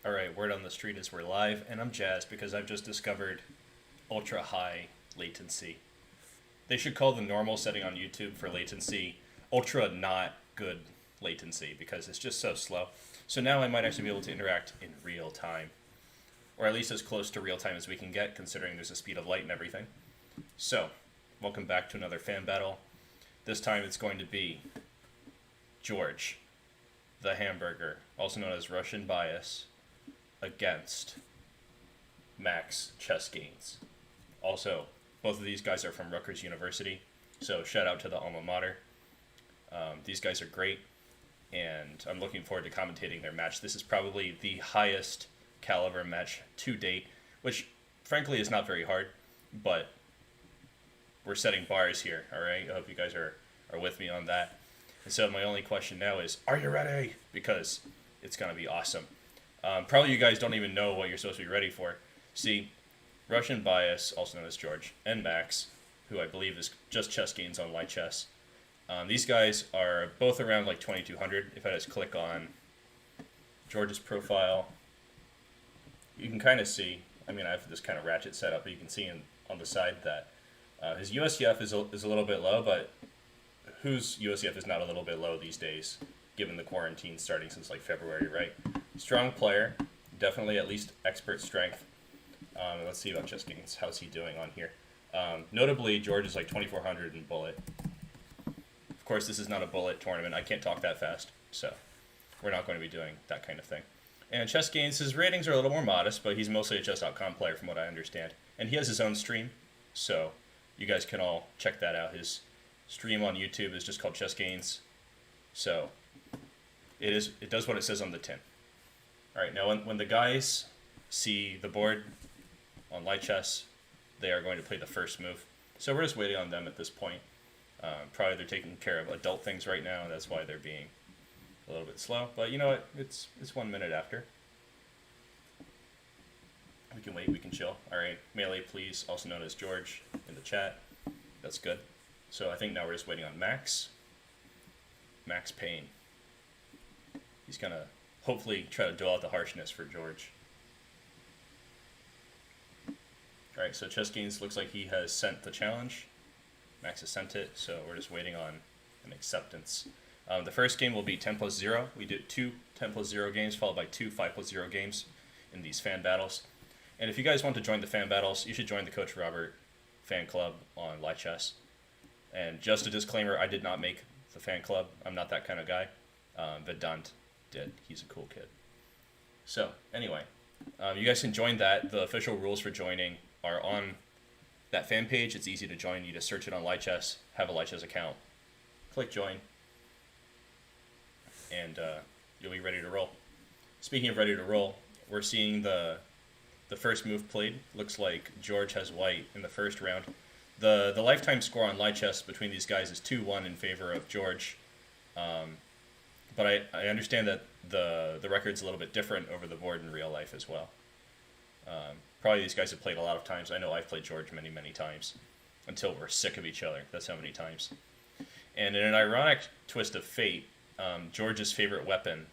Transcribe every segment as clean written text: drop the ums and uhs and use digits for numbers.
Alright, word on the street is we're live, and I'm jazzed because I've just discovered ultra high latency. They should call the normal setting on YouTube for latency ultra not good latency because it's just so slow. So now I might actually be able to interact in real time, or at least as close to real time as we can get, considering there's a speed of light and everything. So, welcome back to another fan battle. This time it's going to be George, the Hamburger, also known as Russian Bias, against Max Chess Gainz. Also, both of these guys are from Rutgers University, so shout out to the alma mater. These guys are great, and I'm looking forward to commentating their match. This is probably the highest caliber match to date, which frankly is not very hard, but we're setting bars here, alright? I hope you guys are with me on that. And so my only question now is, are you ready? Because it's going to be awesome. Probably you guys don't even know what you're supposed to be ready for. See, Russian Bias, also known as George, and Max, who I believe is just Chess Gainz on Light Chess. These guys are both around like 2200. If I just click on George's profile, you can kind of see, I have this kind of ratchet set up, but you can see on the side that his USCF is a little bit low, but whose USCF is not a little bit low these days, given the quarantine starting since like February, right? Strong player, definitely at least expert strength. Let's see about Chess Gainz. How's he doing on here? Notably, George is like 2400 in bullet. Of course, this is not a bullet tournament. I can't talk that fast, so we're not going to be doing that kind of thing. And Chess Gainz, his ratings are a little more modest, but he's mostly a chess.com player from what I understand. And he has his own stream, so you guys can all check that out. His stream on YouTube is just called Chess Gainz. So it does what it says on the tin. All right, now when the guys see the board on Light Chess, they are going to play the first move. So we're just waiting on them at this point. Probably they're taking care of adult things right now, and that's why they're being a little bit slow. But you know what? It's 1 minute after. We can wait, we can chill. All right, Melee, please, also known as George, in the chat. That's good. So I think now we're just waiting on Max. Max Payne. He's going to hopefully try to dole out the harshness for George. Alright, so Chess Gainz looks like he has sent the challenge. Max has sent it, so we're just waiting on an acceptance. The first game will be 10+0. We did 2 10+0 games, followed by 2 5+0 games in these fan battles. And if you guys want to join the fan battles, you should join the Coach Robert fan club on Light Chess. And just a disclaimer, I did not make the fan club. I'm not that kind of guy. Vedant did. He's a cool kid. So, anyway, you guys can join that. The official rules for joining are on that fan page. It's easy to join. You just search it on Light Chess, have a Light Chess account, click join, and you'll be ready to roll. Speaking of ready to roll, we're seeing the first move played. Looks like George has white in the first round. The lifetime score on Light Chess between these guys is 2-1 in favor of George. But I understand that the record's a little bit different over the board in real life as well. Probably these guys have played a lot of times. I know I've played George many, many times until we're sick of each other. That's how many times. And in an ironic twist of fate, George's favorite weapon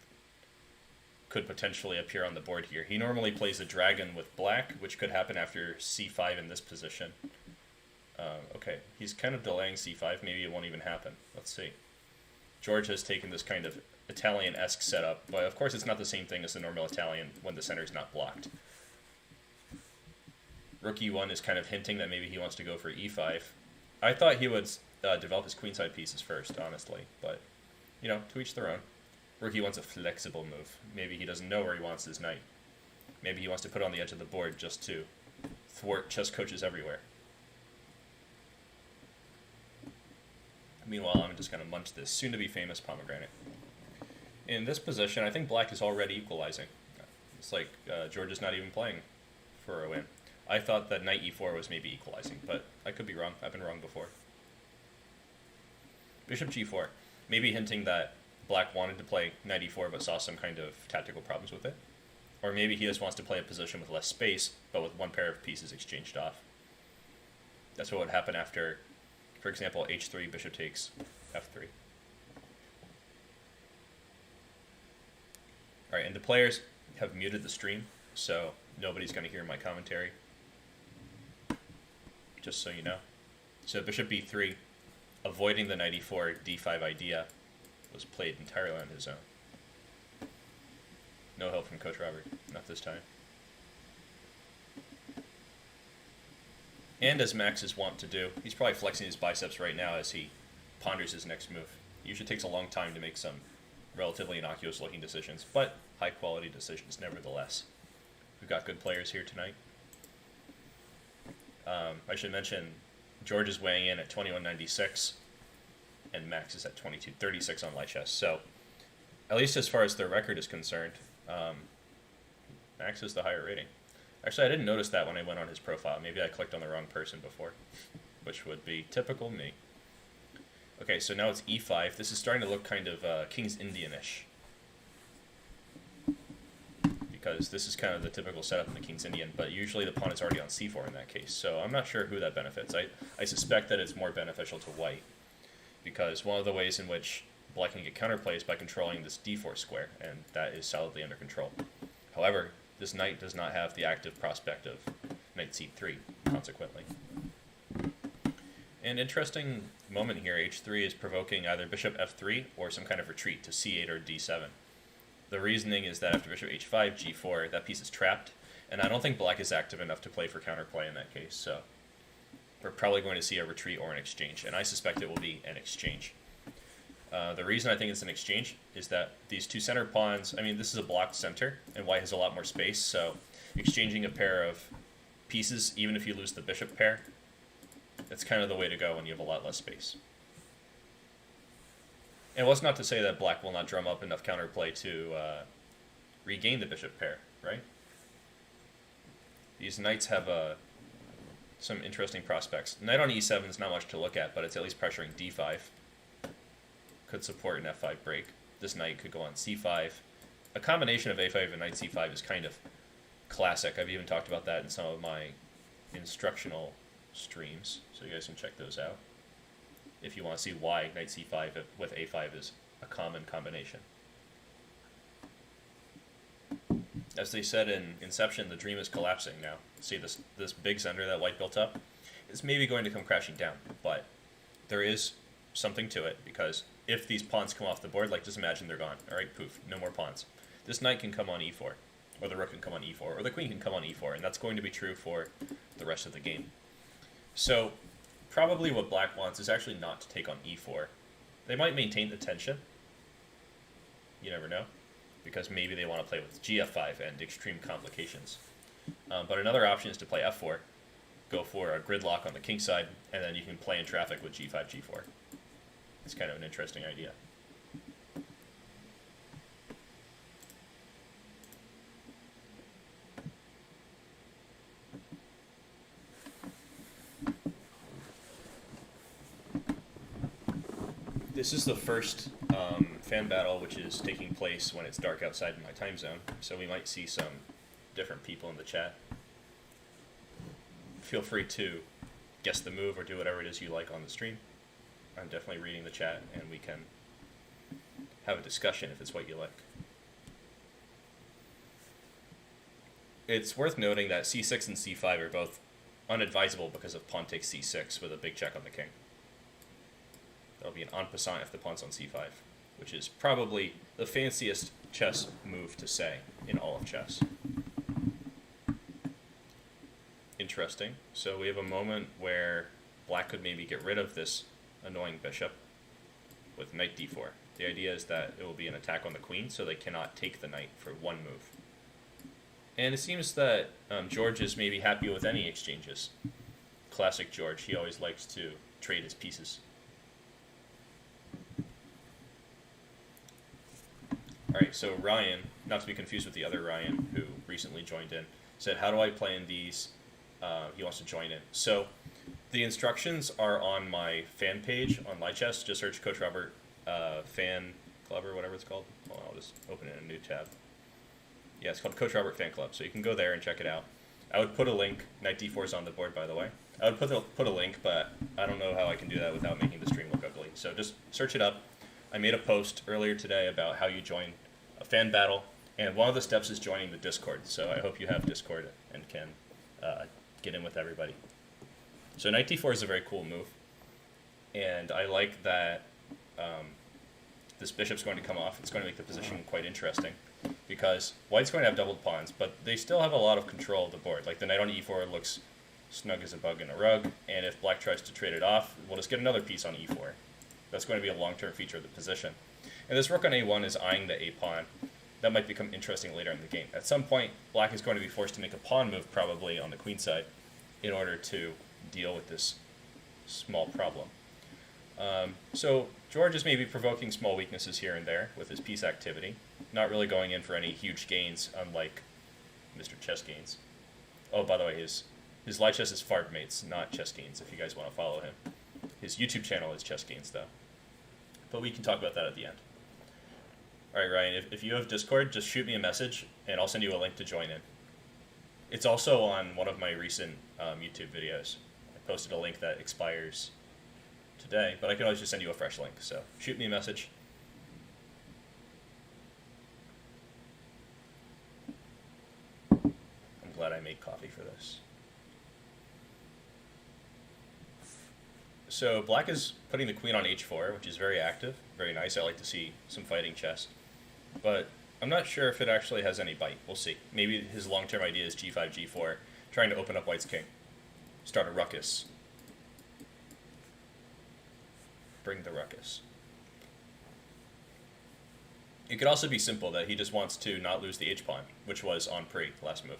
could potentially appear on the board here. He normally plays a dragon with black, which could happen after c5 in this position. Okay, he's kind of delaying c5. Maybe it won't even happen. Let's see. George has taken this kind of Italian-esque setup, but of course it's not the same thing as the normal Italian when the center is not blocked. Rook e1 is kind of hinting that maybe he wants to go for e5. I thought he would develop his queenside pieces first, honestly, but, you know, to each their own. Rook e1's a flexible move. Maybe he doesn't know where he wants his knight. Maybe he wants to put it on the edge of the board just to thwart chess coaches everywhere. Meanwhile, I'm just going to munch this soon-to-be-famous pomegranate. In this position, I think black is already equalizing. It's like George is not even playing for a win. I thought that knight e4 was maybe equalizing, but I could be wrong. I've been wrong before. Bishop g4. Maybe hinting that black wanted to play knight e4 but saw some kind of tactical problems with it. Or maybe he just wants to play a position with less space, but with one pair of pieces exchanged off. That's what would happen after, for example, h3, bishop takes f3. Alright, and the players, have muted the stream, so nobody's going to hear my commentary, just so you know. So bishop b3, avoiding the knight e4, d5 idea, was played entirely on his own. No help from Coach Robert, not this time. And as Max is wont to do, he's probably flexing his biceps right now as he ponders his next move. It usually takes a long time to make some relatively innocuous looking decisions, but high quality decisions nevertheless. We've got good players here tonight. I should mention George is weighing in at 21.96 and Max is at 22.36 on light chess. So at least as far as their record is concerned, Max is the higher rating. Actually, I didn't notice that when I went on his profile. Maybe I clicked on the wrong person before, which would be typical me. Okay, so now it's e5. This is starting to look kind of King's Indian-ish, because this is kind of the typical setup in the King's Indian, but usually the pawn is already on c4 in that case. So I'm not sure who that benefits. I suspect that it's more beneficial to white, because one of the ways in which black can get counterplay is by controlling this d4 square, and that is solidly under control. However, this knight does not have the active prospect of knight c3, consequently. An interesting moment here, h3 is provoking either bishop f3 or some kind of retreat to c8 or d7. The reasoning is that after bishop h5, g4, that piece is trapped, and I don't think black is active enough to play for counterplay in that case, so we're probably going to see a retreat or an exchange, and I suspect it will be an exchange. The reason I think it's an exchange is that these two center pawns, I mean, this is a blocked center, and white has a lot more space, so exchanging a pair of pieces, even if you lose the bishop pair, that's kind of the way to go when you have a lot less space. And what's not to say that black will not drum up enough counterplay to regain the bishop pair, right? These knights have some interesting prospects. Knight on e7 is not much to look at, but it's at least pressuring d5. Could support an f5 break. This knight could go on c5. A combination of a5 and knight c5 is kind of classic. I've even talked about that in some of my instructional streams, so you guys can check those out if you want to see why knight c5 with a5 is a common combination. As they said in Inception, the dream is collapsing now. See this big center that white built up is maybe going to come crashing down, but there is something to it, because if these pawns come off the board, like just imagine they're gone. All right, poof, no more pawns. This knight can come on e4, or the rook can come on e4, or the queen can come on e4, and that's going to be true for the rest of the game. So probably what black wants is actually not to take on e4. They might maintain the tension. You never know, because maybe they want to play with gf5 and extreme complications. But another option is to play f4, go for a gridlock on the king side, and then you can play in traffic with g5, g4. It's kind of an interesting idea. This is the first fan battle which is taking place when it's dark outside in my time zone, so we might see some different people in the chat. Feel free to guess the move or do whatever it is you like on the stream. I'm definitely reading the chat, and we can have a discussion if it's what you like. It's worth noting that c6 and c5 are both unadvisable because of pawn takes c6 with a big check on the king. That'll be an en passant if the pawn's on c5, which is probably the fanciest chess move to say in all of chess. Interesting. So we have a moment where black could maybe get rid of this annoying bishop with knight d4. The idea is that it will be an attack on the queen, so they cannot take the knight for one move. And it seems that George is maybe happy with any exchanges. Classic George, he always likes to trade his pieces. Alright, so Ryan, not to be confused with the other Ryan who recently joined in, said, how do I play in these? He wants to join in. So the instructions are on my fan page on Light Chess. Just search Coach Robert Fan Club or whatever it's called. Hold on, I'll just open it in a new tab. Yeah, it's called Coach Robert Fan Club, so you can go there and check it out. I would put a link. Knight d4 is on the board, by the way. I would put a link, but I don't know how I can do that without making the stream look ugly. So just search it up. I made a post earlier today about how you join a fan battle. And one of the steps is joining the Discord, so I hope you have Discord and can get in with everybody. So knight d4 is a very cool move, and I like that this bishop's going to come off. It's going to make the position quite interesting, because white's going to have doubled pawns, but they still have a lot of control of the board. Like the knight on e4 looks snug as a bug in a rug, and if black tries to trade it off, we'll just get another piece on e4. That's going to be a long-term feature of the position. And this rook on a1 is eyeing the a pawn. That might become interesting later in the game. At some point, black is going to be forced to make a pawn move, probably on the queen side, in order to deal with this small problem. So George is maybe provoking small weaknesses here and there with his piece activity, not really going in for any huge gains, unlike Mr. Chess Gainz. Oh, by the way, his live chess is Fard Mates, not Chess Gainz, if you guys want to follow him. His YouTube channel is Chess Gainz, though. But we can talk about that at the end. All right, Ryan, if you have Discord, just shoot me a message, and I'll send you a link to join in. It's also on one of my recent YouTube videos. I posted a link that expires today, but I can always just send you a fresh link. So shoot me a message. I'm glad I made coffee for this. So black is putting the queen on h4, which is very active, very nice. I like to see some fighting chess. But I'm not sure if it actually has any bite. We'll see. Maybe his long-term idea is g5, g4, trying to open up white's king. Start a ruckus. Bring the ruckus. It could also be simple that he just wants to not lose the h-pawn, which was on pre, last move.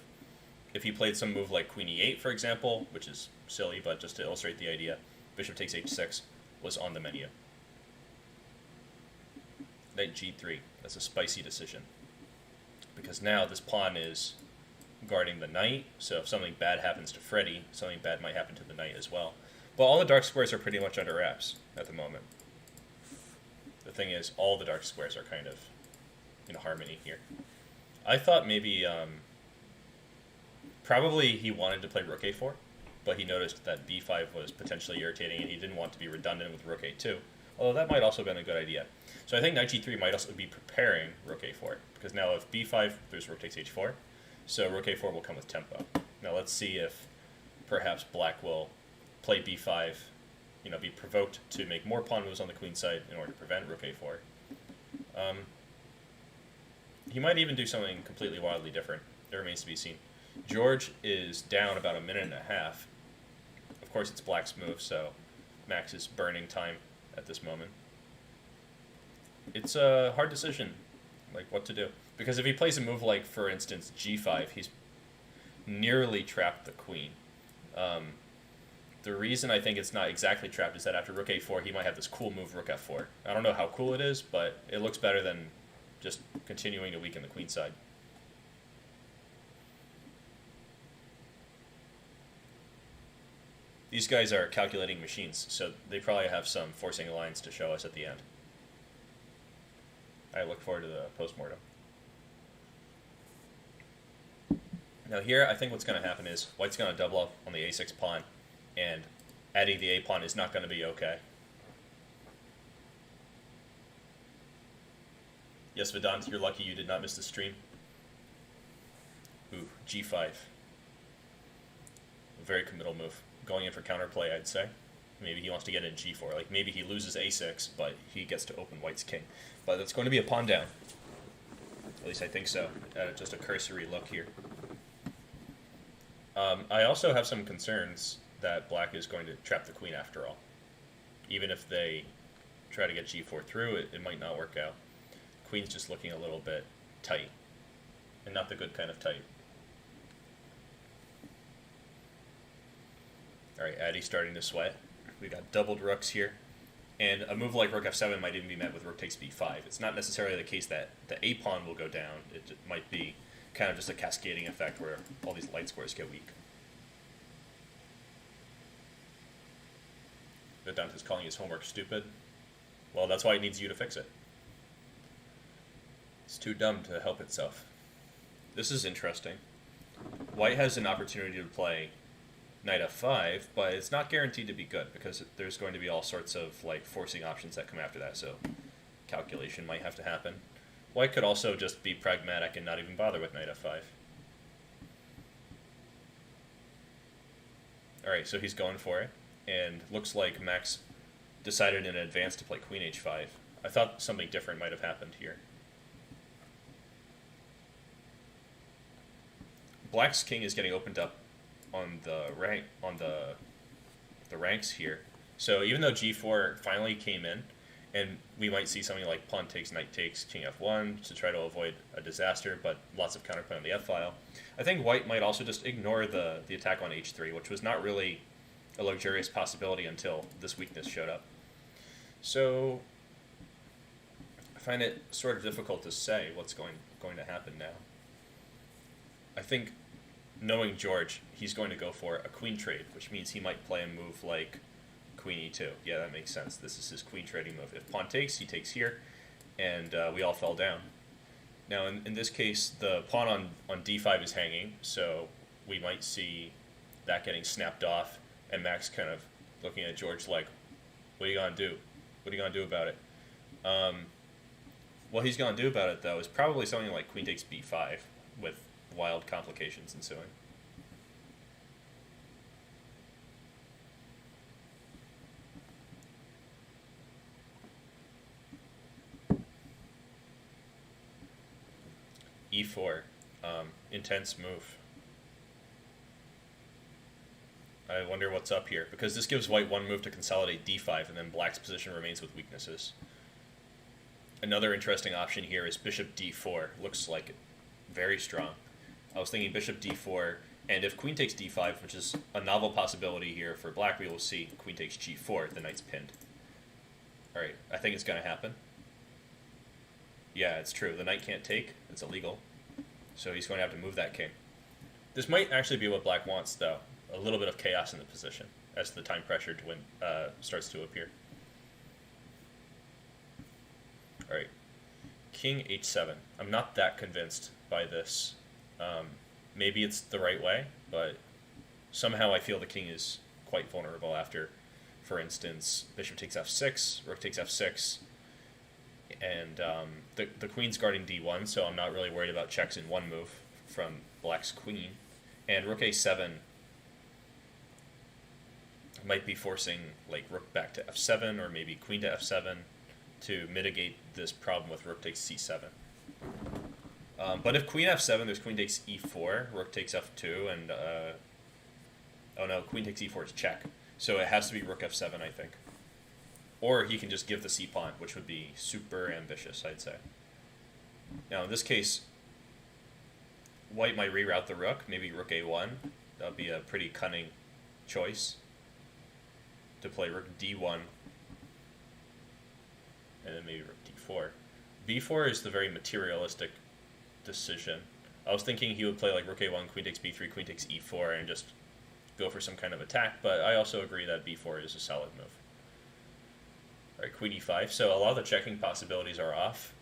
If he played some move like queen e8, for example, which is silly, but just to illustrate the idea, bishop takes h6 was on the menu. Knight g3. That's a spicy decision, because now this pawn is guarding the knight, so if something bad happens to Freddy, something bad might happen to the knight as well. But all the dark squares are pretty much under wraps at the moment. The thing is, all the dark squares are kind of in harmony here. I thought maybe, probably he wanted to play rook a4, but he noticed that b5 was potentially irritating and he didn't want to be redundant with rook a2, although that might also have been a good idea. So I think knight g3 might also be preparing rook a4, because now if b5, there's rook takes h4, so rook a4 will come with tempo. Now let's see if perhaps black will play b5, be provoked to make more pawn moves on the queen side in order to prevent rook a4. He might even do something completely wildly different. It remains to be seen. George is down about a minute and a half. Of course, it's black's move, so Max is burning time at this moment. It's a hard decision, like what to do. Because if he plays a move like, for instance, g5, he's nearly trapped the queen. The reason I think it's not exactly trapped is that after rook a4, he might have this cool move, rook f4. I don't know how cool it is, but it looks better than just continuing to weaken the queen side. These guys are calculating machines, so they probably have some forcing lines to show us at the end. I look forward to the postmortem. Now here, I think what's going to happen is white's going to double up on the a6 pawn, and adding the a pawn is not going to be okay. Yes, Vedant, you're lucky you did not miss the stream. Ooh, g5. A very committal move. Going in for counterplay, I'd say. Maybe he wants to get in g4. Like maybe he loses a6, but he gets to open white's king. But it's going to be a pawn down. At least I think so. Just a cursory look here. I also have some concerns that black is going to trap the queen after all. Even if they try to get g4 through, it might not work out. Queen's just looking a little bit tight, and not the good kind of tight. All right, Addy's starting to sweat. We got doubled rooks here, and a move like rook f7 might even be met with rook takes b5. It's not necessarily the case that the a pawn will go down. It might be kind of just a cascading effect where all these light squares get weak. Vedanta's calling his homework stupid. Well, that's why it needs you to fix it. It's too dumb to help itself. This is interesting. White has an opportunity to play knight f5, but it's not guaranteed to be good because there's going to be all sorts of like forcing options that come after that, so calculation might have to happen. White could also just be pragmatic and not even bother with knight f5. Alright, so he's going for it, and looks like Max decided in advance to play queen h5. I thought something different might have happened here. Black's king is getting opened up on the ranks here. So even though g4 finally came in, and we might see something like pawn takes, knight takes, king f1 to try to avoid a disaster, but lots of counterplay on the f-file. I think white might also just ignore the attack on h3, which was not really a luxurious possibility until this weakness showed up. So I find it sort of difficult to say what's going to happen now. I think, knowing George, he's going to go for a queen trade, which means he might play a move like queen e2. Yeah, that makes sense. This is his queen trading move. If pawn takes, he takes here, and we all fell down. Now, in this case, the pawn on d5 is hanging, so we might see that getting snapped off, and Max kind of looking at George like, what are you going to do? What are you going to do about it? What he's going to do about it, though, is probably something like queen takes b5, with wild complications ensuing. e4, intense move. I wonder what's up here, because this gives white one move to consolidate d5, and then black's position remains with weaknesses. Another interesting option here is bishop d4. Looks like very strong. I was thinking bishop d4, and if queen takes d5, which is a novel possibility here for black, we will see queen takes g4, the knight's pinned. Alright, I think it's going to happen. Yeah, it's true. The knight can't take. It's illegal. So he's going to have to move that king. This might actually be what black wants, though. A little bit of chaos in the position as the time pressure to win starts to appear. Alright. King h7. I'm not that convinced by this. Maybe it's the right way, but somehow I feel the king is quite vulnerable after, for instance, bishop takes f6, rook takes f6, and the queen's guarding d1, so I'm not really worried about checks in one move from black's queen. And rook a7 might be forcing like rook back to f7 or maybe queen to f7 to mitigate this problem with rook takes c7. But if queen f7, there's queen takes e4, rook takes f2, and oh no, queen takes e4 is check. So it has to be rook f7, I think. Or he can just give the c-pawn, which would be super ambitious, I'd say. Now, in this case, white might reroute the rook, maybe rook a1. That would be a pretty cunning choice to play rook d1, and then maybe rook d4. b4 is the very materialistic decision. I was thinking he would play like rook a1, queen takes b3, queen takes e4, and just go for some kind of attack, but I also agree that b4 is a solid move. Alright, queen e5, so a lot of the checking possibilities are off.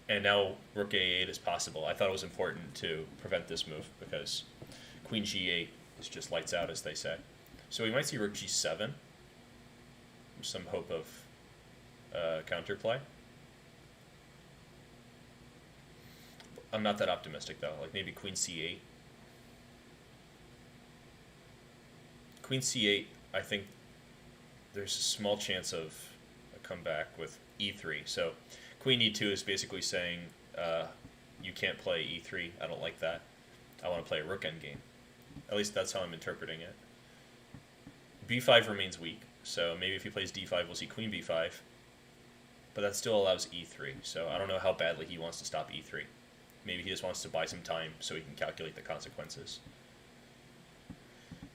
And now rook a8 is possible. I thought it was important to prevent this move because queen g8 is just lights out, as they say. So we might see rook g7, some hope of counterplay. I'm not that optimistic though, like maybe queen c8. Queen c8, I think there's a small chance of a comeback with e3. So queen e2 is basically saying you can't play e3. I don't like that. I want to play a rook endgame. At least that's how I'm interpreting it. b5 remains weak, so maybe if he plays d5, we'll see queen b5. But that still allows e3, so I don't know how badly he wants to stop e3. Maybe he just wants to buy some time so he can calculate the consequences.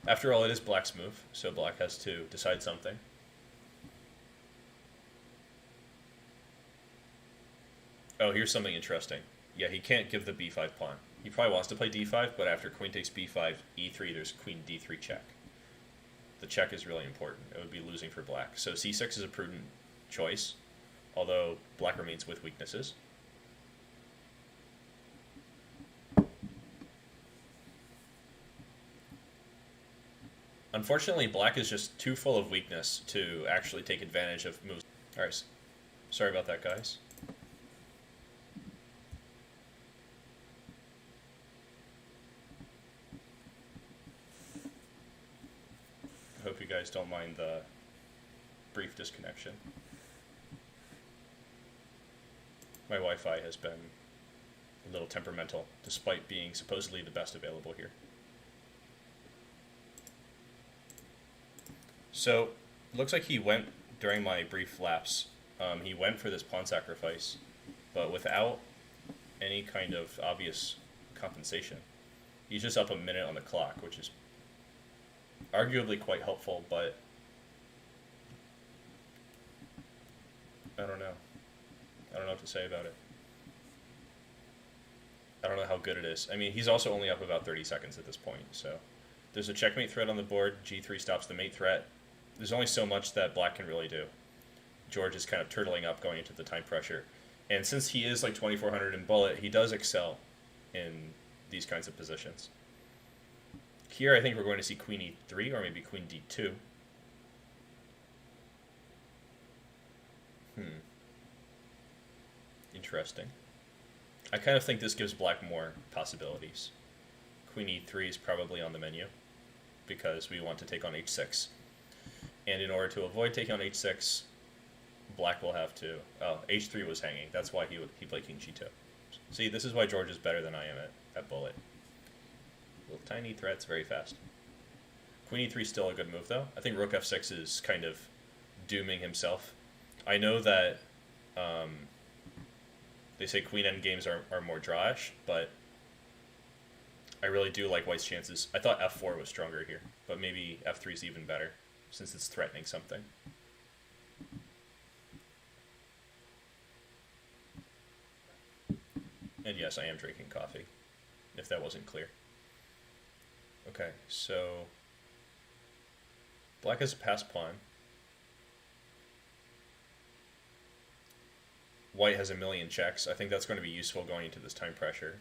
After all, it is black's move, so black has to decide something. Oh, here's something interesting. Yeah, he can't give the b5 pawn. He probably wants to play d5, but after queen takes b5, e3, there's queen d3 check. The check is really important. It would be losing for black. So c6 is a prudent choice, although black remains with weaknesses. Unfortunately, black is just too full of weakness to actually take advantage of moves. Alright, sorry about that, guys. Hope you guys don't mind the brief disconnection. My Wi-Fi has been a little temperamental, despite being supposedly the best available here. So, looks like he went, during my brief lapse, he went for this pawn sacrifice, but without any kind of obvious compensation. He's just up a minute on the clock, which is arguably quite helpful, but I don't know. I don't know what to say about it. I don't know how good it is. I mean, he's also only up about 30 seconds at this point, so there's a checkmate threat on the board. G3 stops the mate threat. There's only so much that black can really do. George is kind of turtling up going into the time pressure. And since he is like 2400 in bullet, he does excel in these kinds of positions. Here I think we're going to see queen e3 or maybe queen d2. Interesting. I kind of think this gives black more possibilities. Queen e3 is probably on the menu because we want to take on h6. And in order to avoid taking on h6, black will have to... Oh, h3 was hanging. That's why he played king g2. See, this is why George is better than I am at bullet. Little tiny threats, very fast. Queen e3 is still a good move, though. I think rook f6 is kind of dooming himself. I know that they say queen endgames are more drawish, but I really do like white's chances. I thought f4 was stronger here, but maybe f3 is even better, since it's threatening something. And yes, I am drinking coffee, if that wasn't clear. Okay, so black has a pass pawn. White has a million checks. I think that's going to be useful going into this time pressure.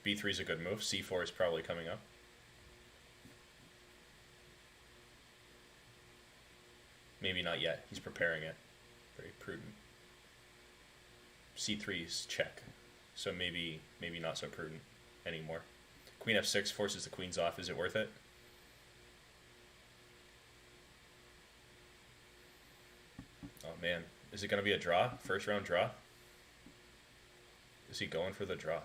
b3 is a good move. c4 is probably coming up. Maybe not yet. He's preparing it. Very prudent. c3 is check. So maybe not so prudent anymore. Queen f6 forces the queens off. Is it worth it? Oh man, is it going to be a draw? First round draw? Is he going for the draw?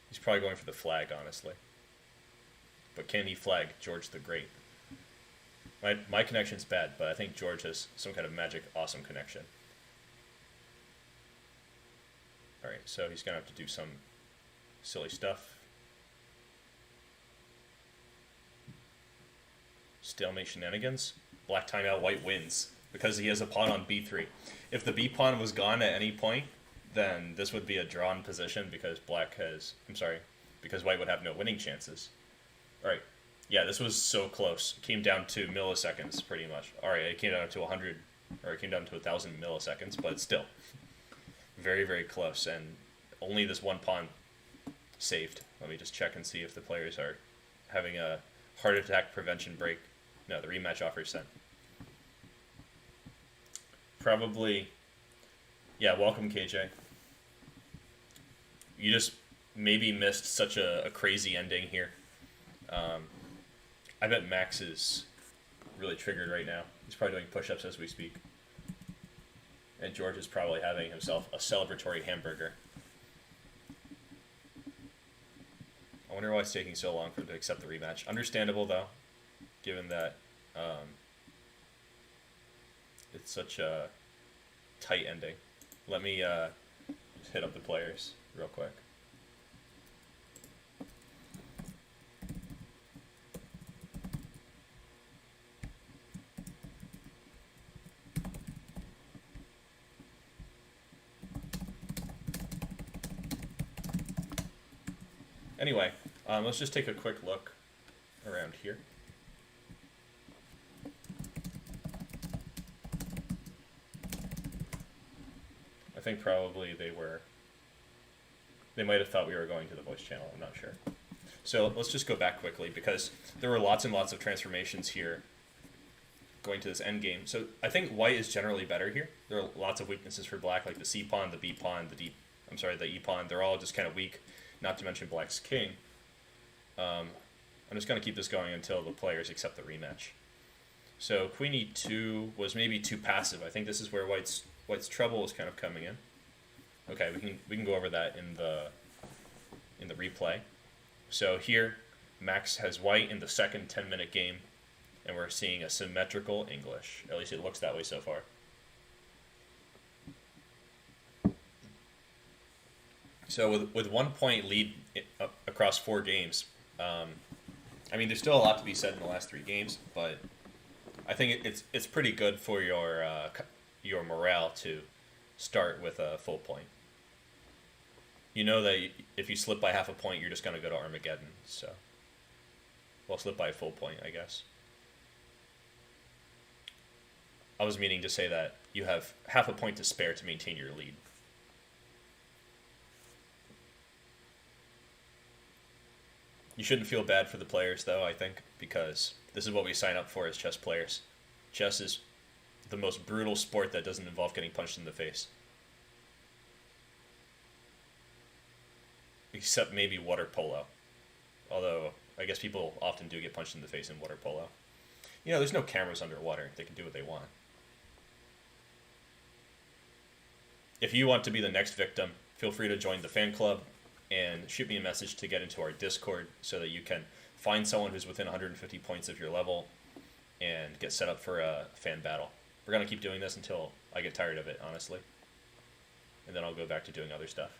He's probably going for the flag, honestly. But can he flag George the Great? My connection's bad, but I think George has some kind of magic awesome connection. Alright, so he's going to have to do some silly stuff. Stalemate shenanigans. Black timeout, white wins. Because he has a pawn on b3. If the b pawn was gone at any point, then this would be a drawn position because because white would have no winning chances. Alright, yeah, this was so close. It came down to milliseconds, pretty much. Alright, it came down to 100, or it came down to 1,000 milliseconds, but still. Very, very close, and only this one pawn saved. Let me just check and see if the players are having a heart attack prevention break. No, the rematch offer is sent. Probably, yeah, welcome KJ. You just maybe missed such a crazy ending here. I bet Max is really triggered right now. He's probably doing push-ups as we speak. And George is probably having himself a celebratory hamburger. I wonder why it's taking so long for him to accept the rematch. Understandable, though, given that it's such a tight ending. Let me just hit up the players real quick. Anyway, let's just take a quick look around here. I think probably they might have thought we were going to the voice channel, I'm not sure. So let's just go back quickly because there were lots and lots of transformations here going to this endgame. So I think white is generally better here. There are lots of weaknesses for black, like the c pawn, the b pawn, the d I'm sorry, the e-pawn, they're all just kind of weak, not to mention black's king. I'm just going to keep this going until the players accept the rematch. So queen e2 was maybe too passive. I think this is where white's trouble is kind of coming in. Okay, we can go over that in the replay. So here, Max has white in the second 10-minute game, and we're seeing a symmetrical English. At least it looks that way so far. So with 1 point lead across 4 games, I mean, there's still a lot to be said in the last 3 games, but I think it's pretty good for your morale to start with a full point. You know that if you slip by half a point, you're just going to go to Armageddon. So, well, slip by a full point, I guess. I was meaning to say that you have half a point to spare to maintain your lead. You shouldn't feel bad for the players, though, I think, because this is what we sign up for as chess players. Chess is the most brutal sport that doesn't involve getting punched in the face. Except maybe water polo. Although, I guess people often do get punched in the face in water polo. You know, there's no cameras underwater. They can do what they want. If you want to be the next victim, feel free to join the fan club and shoot me a message to get into our Discord so that you can find someone who's within 150 points of your level and get set up for a fan battle. We're going to keep doing this until I get tired of it, honestly. And then I'll go back to doing other stuff.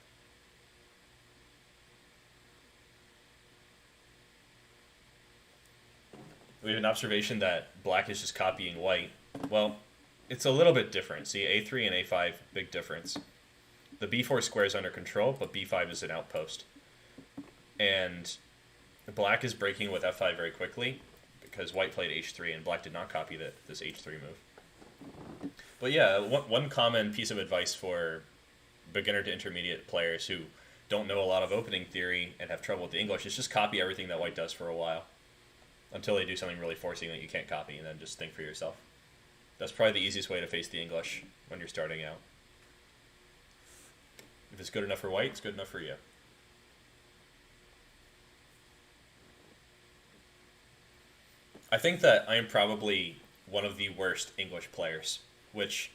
We have an observation that black is just copying white. Well, it's a little bit different. See, a3 and a5, big difference. The b4 square is under control, but b5 is an outpost. And black is breaking with f5 very quickly because white played h3 and black did not copy this h3 move. But yeah, one common piece of advice for beginner to intermediate players who don't know a lot of opening theory and have trouble with the English is just copy everything that white does for a while until they do something really forcing that you can't copy, and then just think for yourself. That's probably the easiest way to face the English when you're starting out. If it's good enough for white, it's good enough for you. I think that I am probably one of the worst English players, which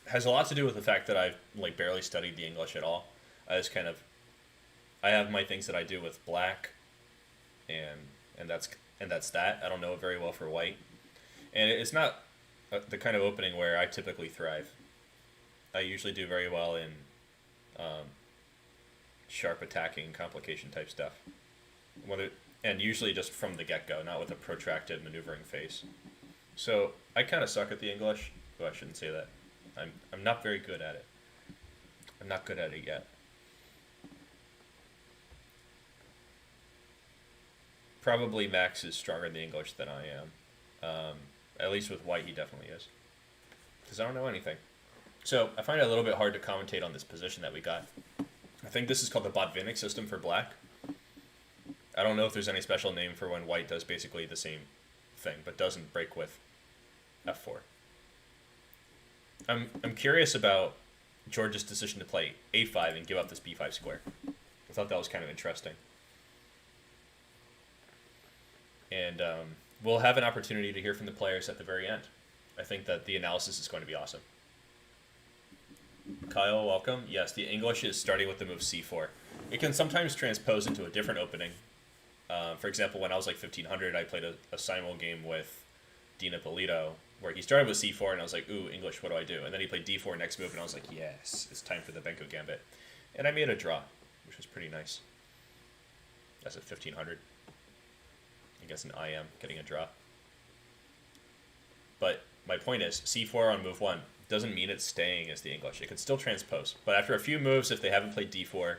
has a lot to do with the fact that I've barely studied the English at all. I have my things that I do with black, and that's that. I don't know it very well for white, and it's not the kind of opening where I typically thrive. I usually do very well in sharp attacking, complication type stuff. And usually just from the get-go, not with a protracted maneuvering phase. So I kind of suck at the English. Well, I shouldn't say that. I'm not very good at it. I'm not good at it yet. Probably Max is stronger in the English than I am. At least with white, he definitely is. Because I don't know anything. So I find it a little bit hard to commentate on this position that we got. I think this is called the Botvinnik system for black. I don't know if there's any special name for when white does basically the same thing, but doesn't break with f4. I'm curious about George's decision to play a5 and give up this b5 square. I thought that was kind of interesting. And we'll have an opportunity to hear from the players at the very end. I think that the analysis is going to be awesome. Kyle, welcome. Yes, the English is starting with the move c4. It can sometimes transpose into a different opening. For example, when I was like 1500, I played a simul game with Dina Polito, where he started with c4, and I was like, ooh, English, what do I do? And then he played d4 next move, and I was like, yes, it's time for the Benko Gambit. And I made a draw, which was pretty nice. That's at 1500. I guess an IM, getting a draw. But my point is, c4 on move 1 doesn't mean it's staying as the English. It could still transpose. But after a few moves, if they haven't played d4,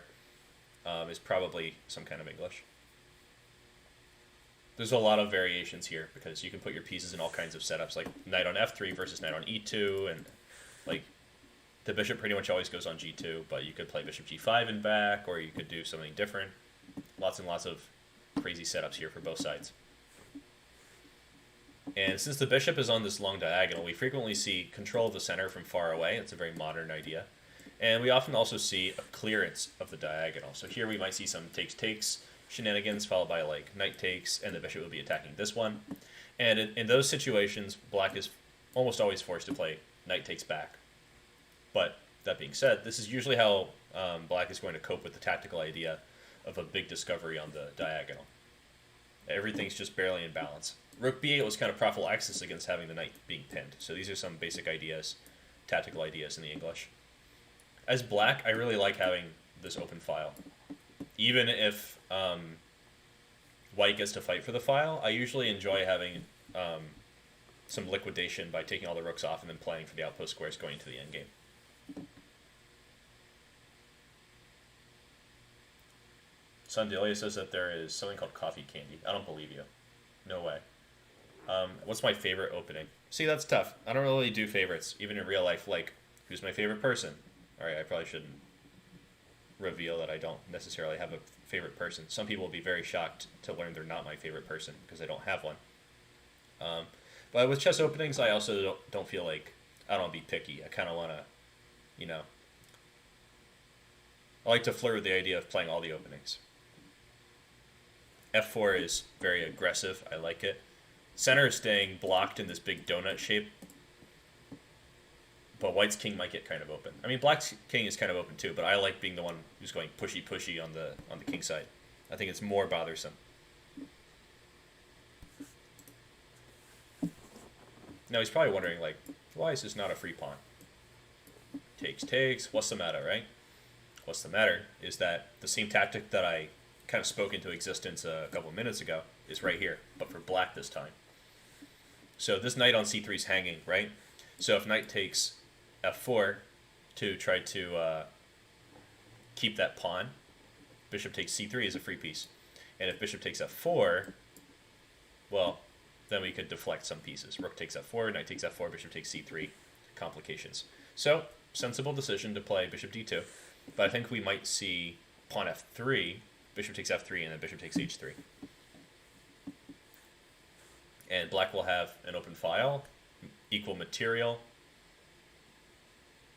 is probably some kind of English. There's a lot of variations here because you can put your pieces in all kinds of setups, like knight on f3 versus knight on e2, and like the bishop pretty much always goes on g2, but you could play bishop g5 and back, or you could do something different. Lots and lots of crazy setups here for both sides. And since the bishop is on this long diagonal, we frequently see control of the center from far away. It's a very modern idea. And we often also see a clearance of the diagonal. So here we might see some takes shenanigans followed by like knight takes, and the bishop will be attacking this one. And in those situations, black is almost always forced to play knight takes back. But that being said, this is usually how black is going to cope with the tactical idea of a big discovery on the diagonal. Everything's just barely in balance. Rook b8 was kind of prophylaxis against having the knight being pinned. So these are some basic ideas, tactical ideas in the English. As black, I really like having this open file. Even if white gets to fight for the file, I usually enjoy having some liquidation by taking all the rooks off and then playing for the outpost squares going into the endgame. Sandelia says that there is something called coffee candy. I don't believe you. No way. What's my favorite opening? See, that's tough. I don't really do favorites, even in real life. Like, who's my favorite person? Alright, I probably shouldn't reveal that I don't necessarily have a favorite person. Some people will be very shocked to learn they're not my favorite person because I don't have one. But with chess openings, I also don't feel like I don't want to be picky. I kind of want to, you know, I like to flirt with the idea of playing all the openings. F4 is very aggressive. I like it. Center is staying blocked in this big donut shape. But white's king might get kind of open. I mean, black's king is kind of open too, but I like being the one who's going pushy on the king side. I think it's more bothersome. Now he's probably wondering, like, why is this not a free pawn? Takes. What's the matter, right? What's the matter is that the same tactic that I kind of spoke into existence a couple of minutes ago is right here, but for black this time. So this knight on c3 is hanging, right? So if knight takes f4 to try to keep that pawn, bishop takes c3 is a free piece. And if bishop takes f4, well, then we could deflect some pieces. Rook takes f4, knight takes f4, bishop takes c3, complications. So, sensible decision to play bishop d2, but I think we might see pawn f3, bishop takes f3, and then bishop takes h3. And black will have an open file, equal material,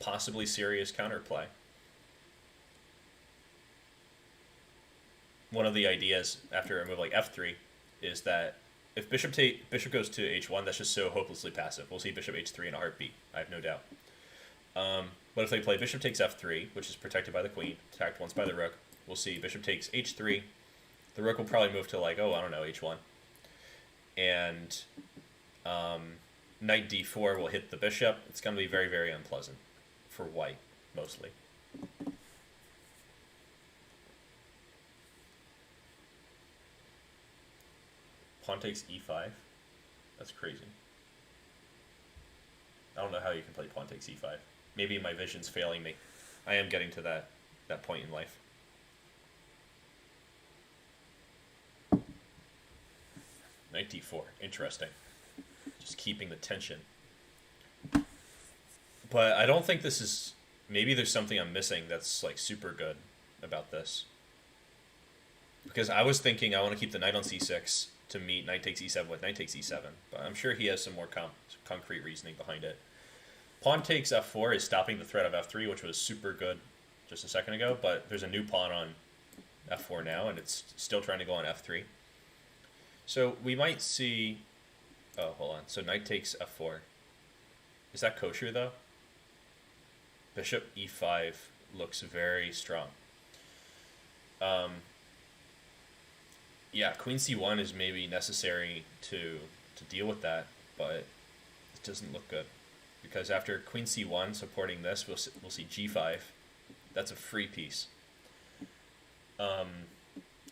possibly serious counterplay. One of the ideas after a move like f3 is that if bishop goes to h1, that's just so hopelessly passive. We'll see bishop h3 in a heartbeat, I have no doubt. But if they play bishop takes f3, which is protected by the queen, attacked once by the rook, we'll see bishop takes h3. The rook will probably move to like, oh, I don't know, h1. And knight d4 will hit the bishop. It's going to be very, very unpleasant for white, mostly. Pawn takes e5. That's crazy. I don't know how you can play pawn takes e5. Maybe my vision's failing me. I am getting to that point in life. Knight d4. Interesting. Just keeping the tension. But I don't think this is... Maybe there's something I'm missing that's like super good about this. Because I was thinking I want to keep the knight on c6 to meet knight takes e7 with knight takes e7. But I'm sure he has some more concrete reasoning behind it. Pawn takes f4 is stopping the threat of f3, which was super good just a second ago. But there's a new pawn on f4 now, and it's still trying to go on f3. So we might see... Oh, hold on. So knight takes f4. Is that kosher, though? Bishop e5 looks very strong. Yeah, queen c1 is maybe necessary to deal with that, but it doesn't look good. Because after queen c1 supporting this, we'll see g5. That's a free piece.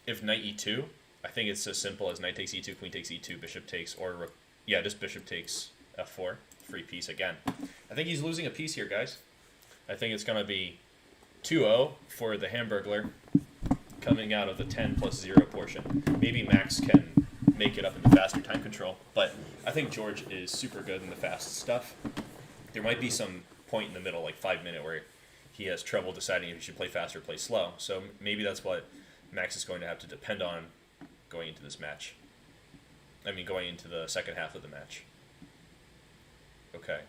If knight e2, I think it's as simple as knight takes e2, queen takes e2, bishop takes, or yeah, just bishop takes f4, free piece again. I think he's losing a piece here, guys. I think it's going to be 2-0 for the Hamburger coming out of the 10 plus 0 portion. Maybe Max can make it up in the faster time control, but I think George is super good in the fast stuff. There might be some point in the middle, like 5 minute, where he has trouble deciding if he should play fast or play slow. So maybe that's what Max is going to have to depend on going into this match. I mean, going into the second half of the match. Okay.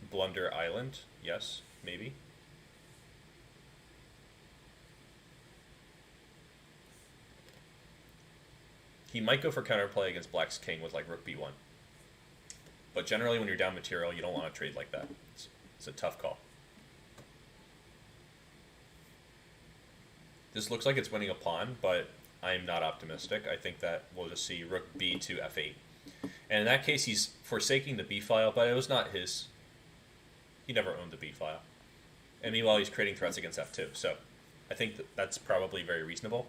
Blunder Island, yes, maybe. He might go for counterplay against black's king with like rook b1. But generally when you're down material, you don't want to trade like that. It's a tough call. This looks like it's winning a pawn, but I'm not optimistic. I think that we'll just see rook b to f8. And in that case, he's forsaking the b file, but it was not his. He never owned the b file. And meanwhile, he's creating threats against f2. So I think that's probably very reasonable.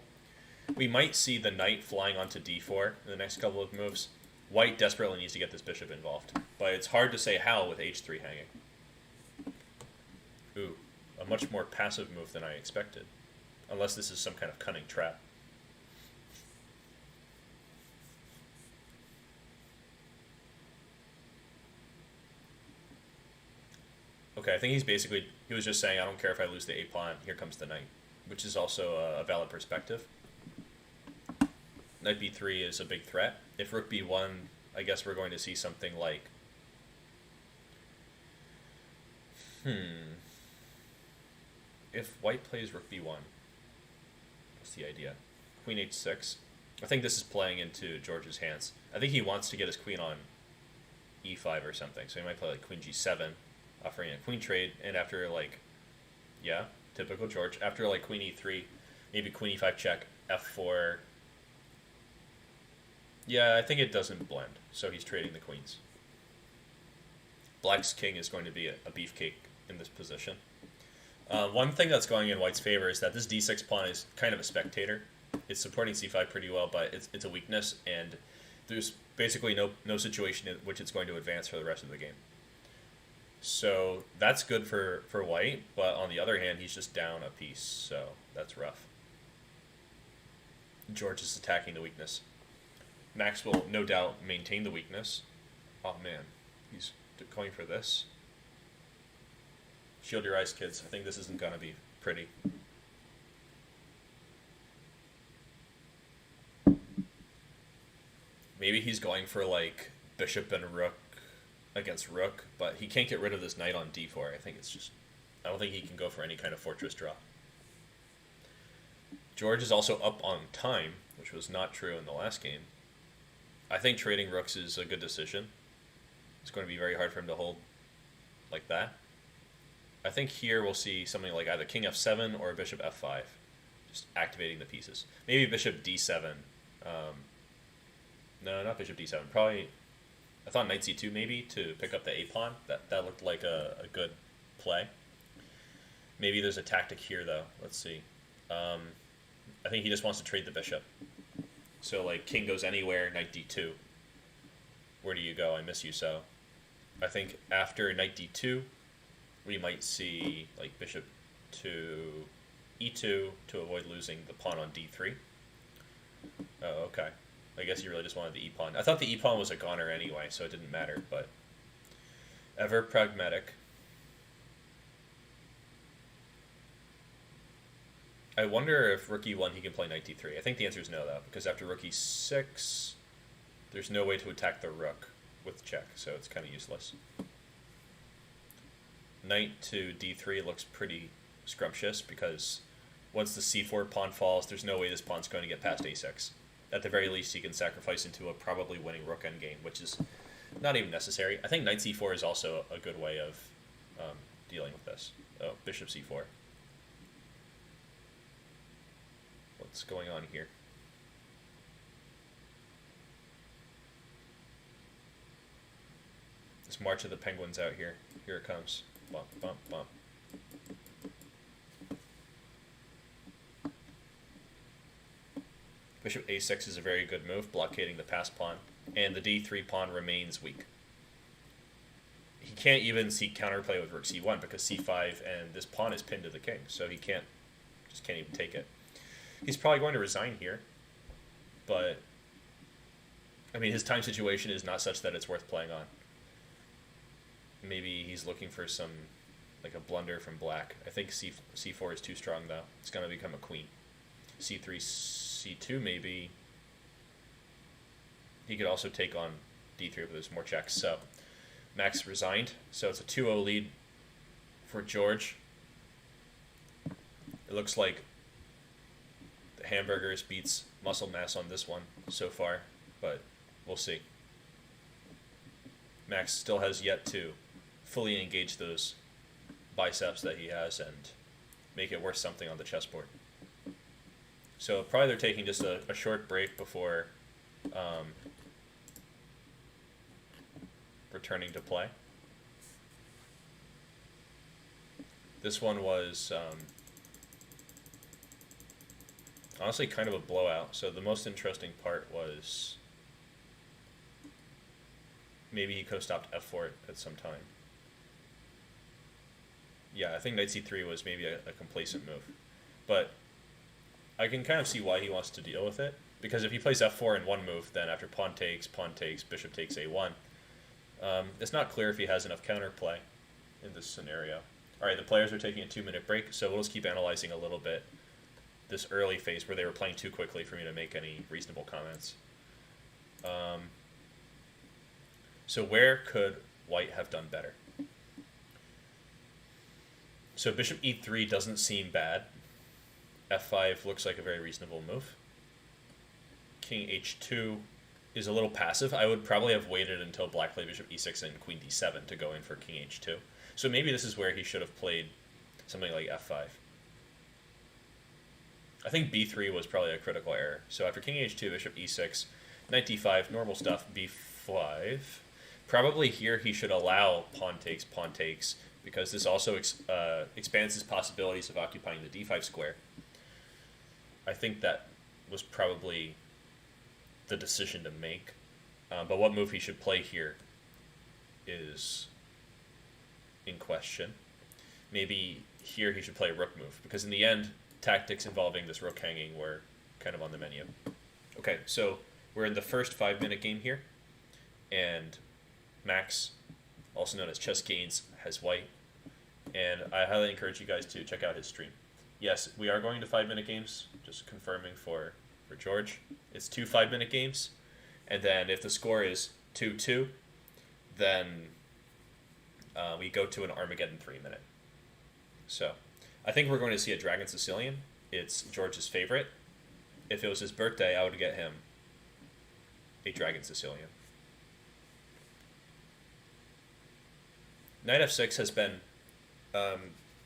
We might see the knight flying onto d4 in the next couple of moves. White desperately needs to get this bishop involved, but it's hard to say how with h3 hanging. Ooh, a much more passive move than I expected. Unless this is some kind of cunning trap. Okay, I think he was just saying, I don't care if I lose the a pawn, here comes the knight, which is also a valid perspective. Knight b3 is a big threat. If rook b1, I guess we're going to see something like... If white plays rook b1, what's the idea? Queen h6. I think this is playing into George's hands. I think he wants to get his queen on e5 or something, so he might play like queen g7, offering a queen trade, and after like, yeah, typical George, after like queen e3, maybe queen e5 check, f4. Yeah, I think it doesn't blend, so he's trading the queens. Black's king is going to be a beefcake in this position. One thing that's going in white's favor is that this d6 pawn is kind of a spectator. It's supporting c5 pretty well, but it's a weakness, and there's basically no situation in which it's going to advance for the rest of the game. So that's good for white, but on the other hand, he's just down a piece, so that's rough. George is attacking the weakness. Max will no doubt maintain the weakness. Oh man, he's going for this. Shield your eyes, kids. I think this isn't going to be pretty. Maybe he's going for like bishop and rook against rook, but he can't get rid of this knight on d4. I don't think he can go for any kind of fortress draw. George is also up on time, which was not true in the last game. I think trading rooks is a good decision. It's going to be very hard for him to hold like that. I think here we'll see something like either king f7 or bishop f5, just activating the pieces. Maybe bishop d7. No, not bishop d7. Probably, I thought knight c2 maybe to pick up the a pawn. That looked like a good play. Maybe there's a tactic here though. Let's see. I think he just wants to trade the bishop. So like king goes anywhere, knight d2. Where do you go? I miss you so. I think after knight d2, we might see like bishop to e2 to avoid losing the pawn on d3. Oh, okay. I guess he really just wanted the e-pawn. I thought the e-pawn was a goner anyway, so it didn't matter, but ever pragmatic. I wonder if rook e1 he can play knight d3. I think the answer is no, though, because after rook e6, there's no way to attack the rook with check, so it's kind of useless. Knight to d3 looks pretty scrumptious, because once the c4 pawn falls, there's no way this pawn's going to get past a6. At the very least, he can sacrifice into a probably winning rook endgame, which is not even necessary. I think knight c4 is also a good way of dealing with this. Oh, bishop c4. What's going on here? This March of the Penguins out here. Here it comes. Bump, bump, bump. Bishop a6 is a very good move, blockading the passed pawn, and the d3 pawn remains weak. He can't even seek counterplay with rook c1 because c5 and this pawn is pinned to the king, so he can't even take it. He's probably going to resign here, but I mean his time situation is not such that it's worth playing on. Maybe he's looking for some, like a blunder from black. I think c4 is too strong though. It's going to become a queen. c3, c2 maybe. He could also take on d3 if there's more checks. So Max resigned. So it's a 2-0 lead for George. It looks like Hamburgers beats muscle mass on this one so far, but we'll see. Max still has yet to fully engage those biceps that he has and make it worth something on the chessboard. So probably they're taking just a short break before returning to play. This one was honestly kind of a blowout. So the most interesting part was maybe he could have stopped f4 at some time. Yeah, I think knight c3 was maybe a complacent move. But I can kind of see why he wants to deal with it. Because if he plays f4 in one move, then after pawn takes, bishop takes a1, it's not clear if he has enough counterplay in this scenario. All right, the players are taking a 2-minute break, so we'll just keep analyzing a little bit this early phase where they were playing too quickly for me to make any reasonable comments. So where could white have done better? So bishop e3 doesn't seem bad. f5 looks like a very reasonable move. King h2 is a little passive. I would probably have waited until black played bishop e6 and queen d7 to go in for king h2. So maybe this is where he should have played something like f5. I think b3 was probably a critical error. So after king h2, bishop e6, knight d5, normal stuff, b5. Probably here he should allow pawn takes, because this also expands his possibilities of occupying the d5 square. I think that was probably the decision to make. But what move he should play here is in question. Maybe here he should play a rook move, because in the end, tactics involving this rook hanging were kind of on the menu. Okay, so we're in the first 5-minute game here, and Max, also known as Chess Gainz, has white, and I highly encourage you guys to check out his stream. Yes, we are going to 5-minute games, just confirming for George. It's 2 5-minute games, and then if the score is 2-2, then we go to an Armageddon 3-minute. So I think we're going to see a Dragon Sicilian. It's George's favorite. If it was his birthday, I would get him a Dragon Sicilian. Knight f6 has been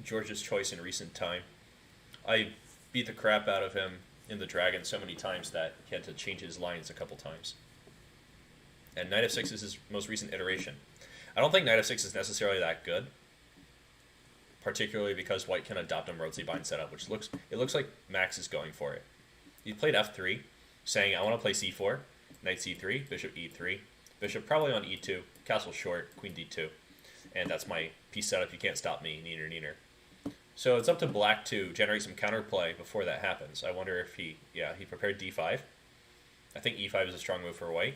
George's choice in recent time. I beat the crap out of him in the Dragon so many times that he had to change his lines a couple times. And Knight f6 is his most recent iteration. I don't think Knight f6 is necessarily that good, particularly because white can adopt a Rotze-Bind setup, which looks like Max is going for it. He played f3, saying, I want to play c4, knight c3, bishop e3, bishop probably on e2, castle short, queen d2. And that's my piece setup, you can't stop me, neener, neener. So it's up to black to generate some counterplay before that happens. I wonder if he prepared d5. I think e5 is a strong move for white,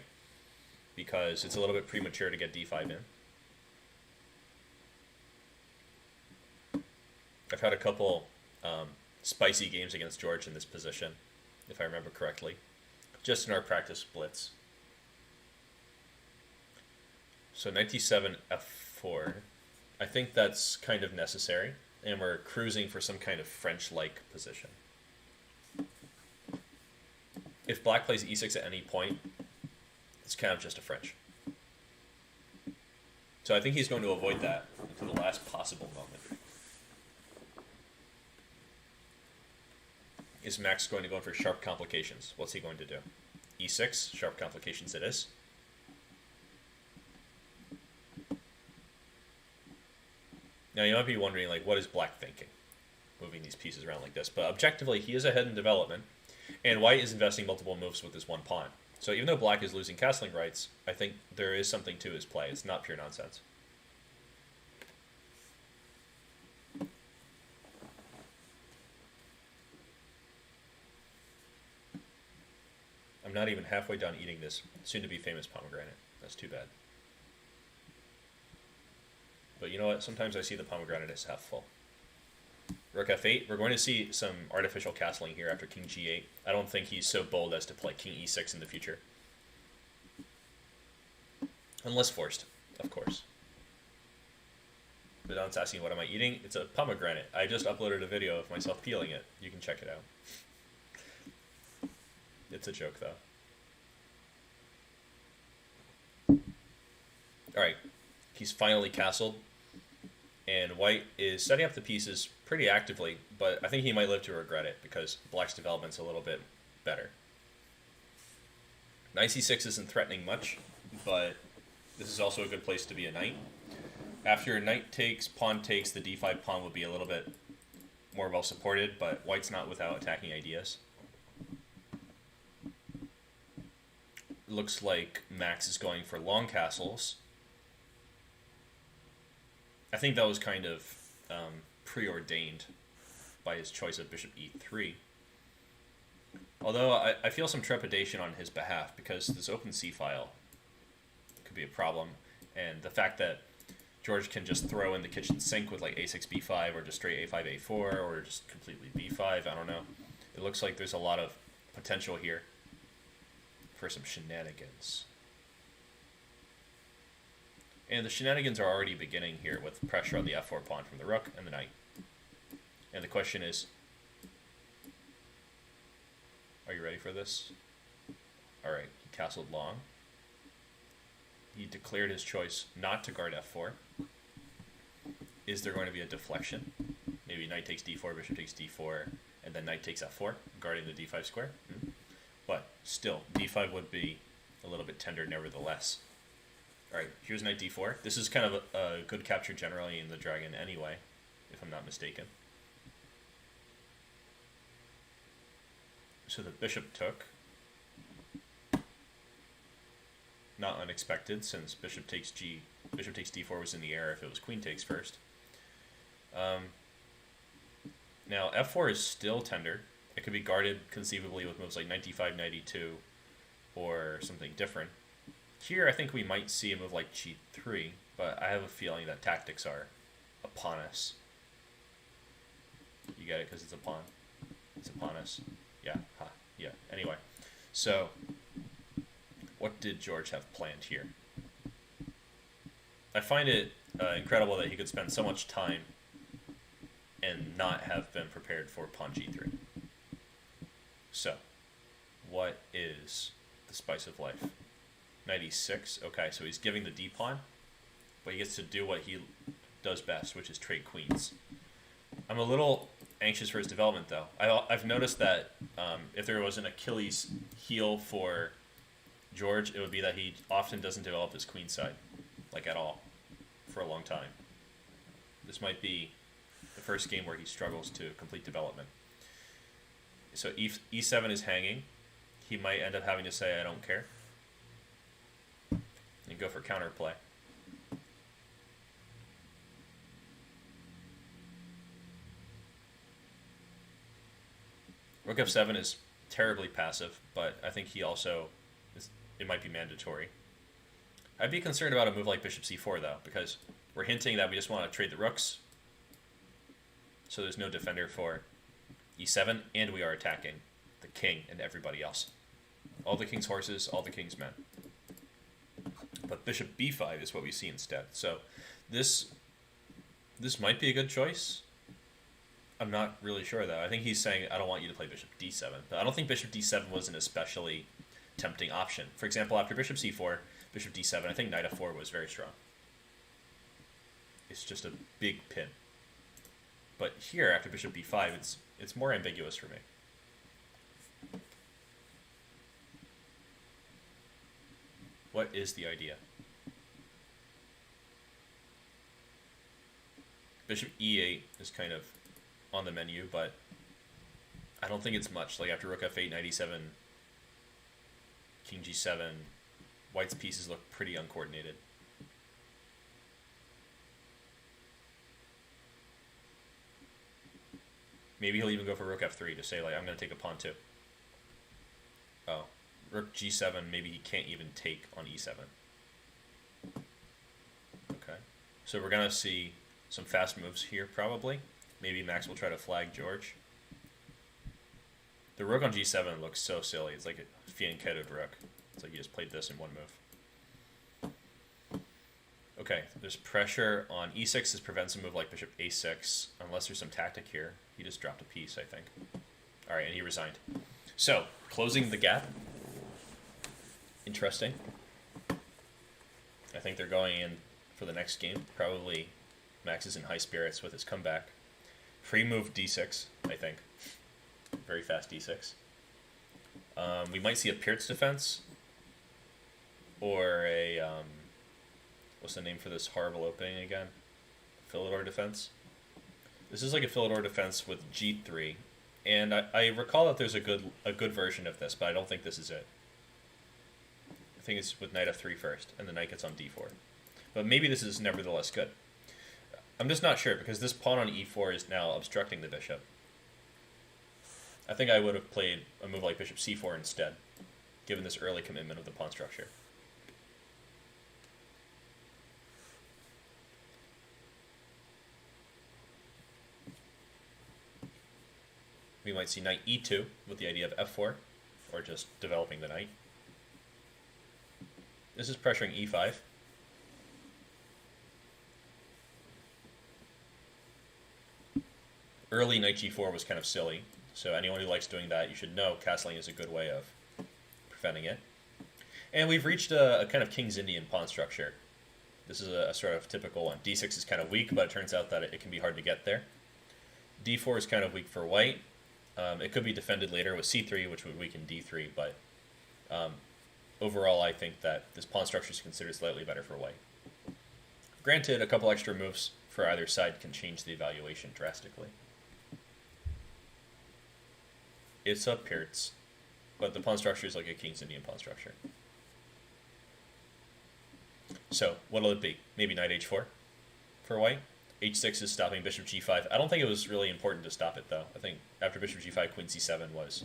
because it's a little bit premature to get d5 in. I've had a couple spicy games against George in this position, if I remember correctly, just in our practice splits. So knight d7, f4. I think that's kind of necessary, and we're cruising for some kind of French-like position. If black plays e6 at any point, it's kind of just a French. So I think he's going to avoid that until the last possible moment. Is Max going to go in for sharp complications? What's he going to do? e6, sharp complications it is. Now you might be wondering, like, what is black thinking, moving these pieces around like this? But objectively, he is ahead in development, and white is investing multiple moves with this one pawn. So even though black is losing castling rights, I think there is something to his play. It's not pure nonsense. I'm not even halfway done eating this soon-to-be famous pomegranate. That's too bad. But you know what? Sometimes I see the pomegranate as half full. Rook f8. We're going to see some artificial castling here after king g8. I don't think he's so bold as to play king e6 in the future. Unless forced, of course. But Don's asking, what am I eating? It's a pomegranate. I just uploaded a video of myself peeling it. You can check it out. It's a joke, though. Alright, he's finally castled, and white is setting up the pieces pretty actively, but I think he might live to regret it, because black's development's a little bit better. Knight c6 isn't threatening much, but this is also a good place to be a knight. After knight takes, pawn takes, the d5 pawn will be a little bit more well supported, but white's not without attacking ideas. Looks like Max is going for long castles. I think that was kind of preordained by his choice of bishop e3. Although I feel some trepidation on his behalf, because this open c file could be a problem, and the fact that George can just throw in the kitchen sink with like a6, b5, or just straight a5, a4, or just completely b5, I don't know. It looks like there's a lot of potential here for some shenanigans. And the shenanigans are already beginning here with pressure on the f4 pawn from the rook and the knight. And the question is, are you ready for this? Alright, he castled long. He declared his choice not to guard f4. Is there going to be a deflection? Maybe knight takes d4, bishop takes d4, and then knight takes f4, guarding the d5 square. But still, d5 would be a little bit tender nevertheless. Alright, here's knight d4. This is kind of a good capture generally in the dragon anyway, if I'm not mistaken. So the bishop took. Not unexpected, since bishop takes d4 was in the air if it was queen takes first. Now f4 is still tender. It could be guarded conceivably with moves like knight d5, knight e2, or something different. Here I think we might see a move like g3, but I have a feeling that tactics are upon us. You get it, because it's a pawn. It's upon us. Yeah, ha, yeah. Anyway, so what did George have planned here? I find it incredible that he could spend so much time and not have been prepared for pawn g3. So, what is the spice of life? Knight e6. Okay, so he's giving the d pawn, but he gets to do what he does best, which is trade queens. I'm a little anxious for his development, though. I've noticed that if there was an Achilles heel for George, it would be that he often doesn't develop his queen side, like at all, for a long time. This might be the first game where he struggles to complete development. So e7 is hanging. He might end up having to say, I don't care, and go for counterplay. Rook f7 is terribly passive, but I think he also it might be mandatory. I'd be concerned about a move like bishop c4 though, because we're hinting that we just want to trade the rooks, so there's no defender for e7, and we are attacking the king and everybody else. All the king's horses, all the king's men. But bishop b5 is what we see instead. So this might be a good choice. I'm not really sure though. I think he's saying, I don't want you to play bishop d7, but I don't think bishop d7 was an especially tempting option. For example, after bishop c4, bishop d7, I think knight f4 was very strong. It's just a big pin. But here, after bishop b5, it's more ambiguous for me. What is the idea? Bishop e8 is kind of on the menu, but I don't think it's much. Like after rook f8, knight e7, king g7, white's pieces look pretty uncoordinated. Maybe he'll even go for rook f3 to say, like, I'm going to take a pawn too. Oh, rook g7, maybe he can't even take on e7. Okay, so we're going to see some fast moves here probably. Maybe Max will try to flag George. The rook on g7 looks so silly. It's like a fianchettoed rook. It's like you just played this in one move. Okay, there's pressure on e6. This prevents a move like bishop a6, unless there's some tactic here. He just dropped a piece, I think. All right, and he resigned. So, closing the gap. Interesting. I think they're going in for the next game. Probably Max is in high spirits with his comeback. Free move d6, I think. Very fast d6. We might see a Pirt's defense. Or a, what's the name for this horrible opening again? Philidor defense. This is like a Philidor defense with g3. And I recall that there's a good version of this, but I don't think this is it. I think it's with knight f3 first, and the knight gets on d4. But maybe this is nevertheless good. I'm just not sure, because this pawn on e4 is now obstructing the bishop. I think I would have played a move like bishop c4 instead, given this early commitment of the pawn structure. We might see knight e2 with the idea of f4, or just developing the knight. This is pressuring e5. Early knight g4 was kind of silly, so anyone who likes doing that, you should know castling is a good way of preventing it. And we've reached a kind of King's Indian pawn structure. This is a sort of typical one. d6 is kind of weak, but it turns out that it can be hard to get there. d4 is kind of weak for white. It could be defended later with c3, which would weaken d3, but overall I think that this pawn structure is considered slightly better for white. Granted, a couple extra moves for either side can change the evaluation drastically. It's a Pirt's, but the pawn structure is like a King's Indian pawn structure. So, what'll it be? Maybe knight h4 for white? h6 is stopping bishop g5. I don't think it was really important to stop it, though. I think after bishop g5, queen c7 was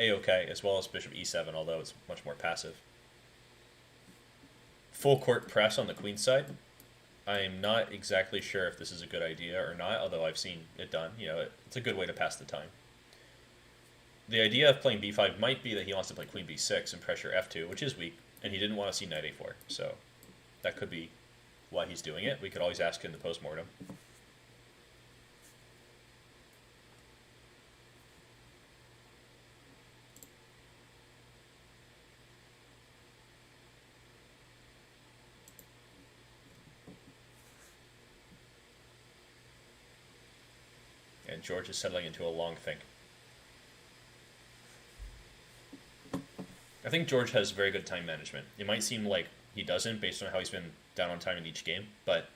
a-okay, as well as bishop e7, although it's much more passive. Full court press on the queen side. I'm not exactly sure if this is a good idea or not, although I've seen it done. You know, it's a good way to pass the time. The idea of playing b5 might be that he wants to play queen b6 and pressure f2, which is weak, and he didn't want to see knight a4, so that could be why he's doing it. We could always ask in the post-mortem. And George is settling into a long think. I think George has very good time management. It might seem like he doesn't based on how he's been down on time in each game, but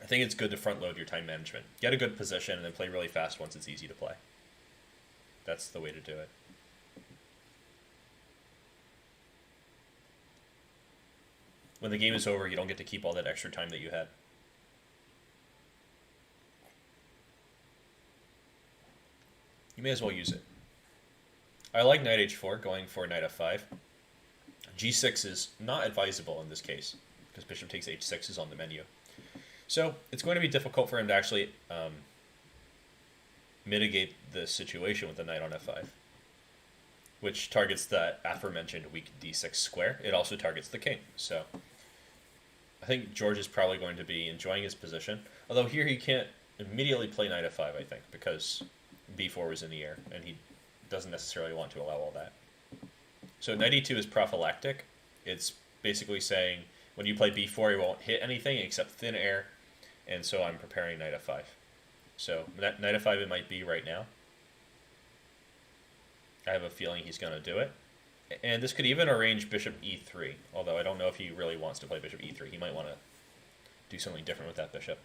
I think it's good to front load your time management. Get a good position and then play really fast once it's easy to play. That's the way to do it. When the game is over, you don't get to keep all that extra time that you had. You may as well use it. I like knight h4, going for knight f5. g6 is not advisable in this case, because bishop takes h6 is on the menu. So it's going to be difficult for him to actually mitigate the situation with the knight on f5, which targets the aforementioned weak d6 square. It also targets the king. So I think George is probably going to be enjoying his position, although here he can't immediately play knight f5, I think, because b4 was in the air, and he doesn't necessarily want to allow all that. So knight e2 is prophylactic. It's basically saying when you play b4, you won't hit anything except thin air, and so I'm preparing knight f5. So knight f5 it might be right now. I have a feeling he's going to do it. And this could even arrange bishop e3, although I don't know if he really wants to play bishop e3. He might want to do something different with that bishop.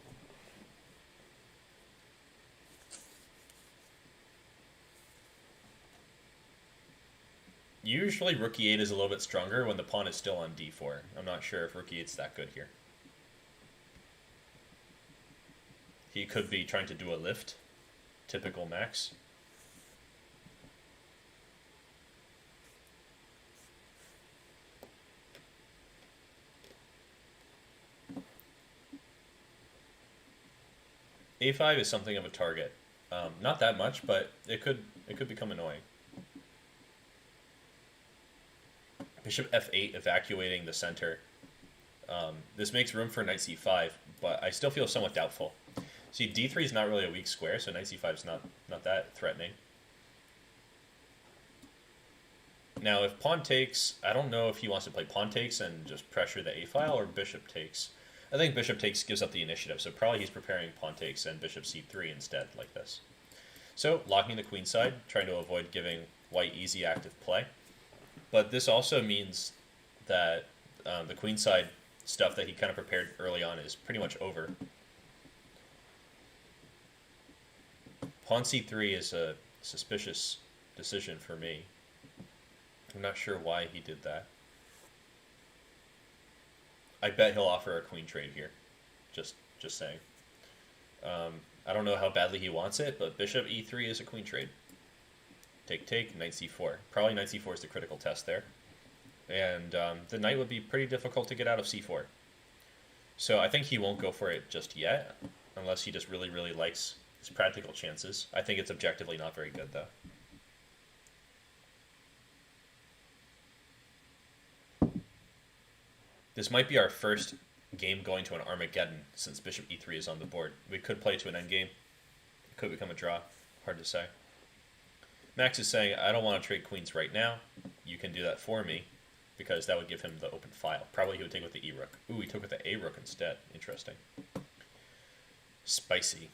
Usually rook e8 is a little bit stronger when the pawn is still on d4. I'm not sure if rook e8's that good here. He could be trying to do a lift. Typical Max. a5 is something of a target. Not that much, but it could become annoying. Bishop f8 evacuating the center. This makes room for knight c5, but I still feel somewhat doubtful. See, d3 is not really a weak square, so knight c5 is not that threatening. Now, if pawn takes, I don't know if he wants to play pawn takes and just pressure the a-file or bishop takes. I think bishop takes gives up the initiative, so probably he's preparing pawn takes and bishop c3 instead, like this. So, locking the queen side, trying to avoid giving white easy active play. But this also means that the queen side stuff that he kind of prepared early on is pretty much over. Pawn c3 is a suspicious decision for me. I'm not sure why he did that. I bet he'll offer a queen trade here. Just saying. I don't know how badly he wants it, but bishop e3 is a queen trade. Take, knight c4. Probably knight c4 is the critical test there. And the knight would be pretty difficult to get out of c4. So I think he won't go for it just yet, unless he just really, really likes his practical chances. I think it's objectively not very good, though. This might be our first game going to an Armageddon, since bishop e3 is on the board. We could play to an endgame. It could become a draw. Hard to say. Max is saying, I don't want to trade queens right now. You can do that for me, because that would give him the open file. Probably he would take with the e-rook. Ooh, he took with the a-rook instead. Interesting. Spicy.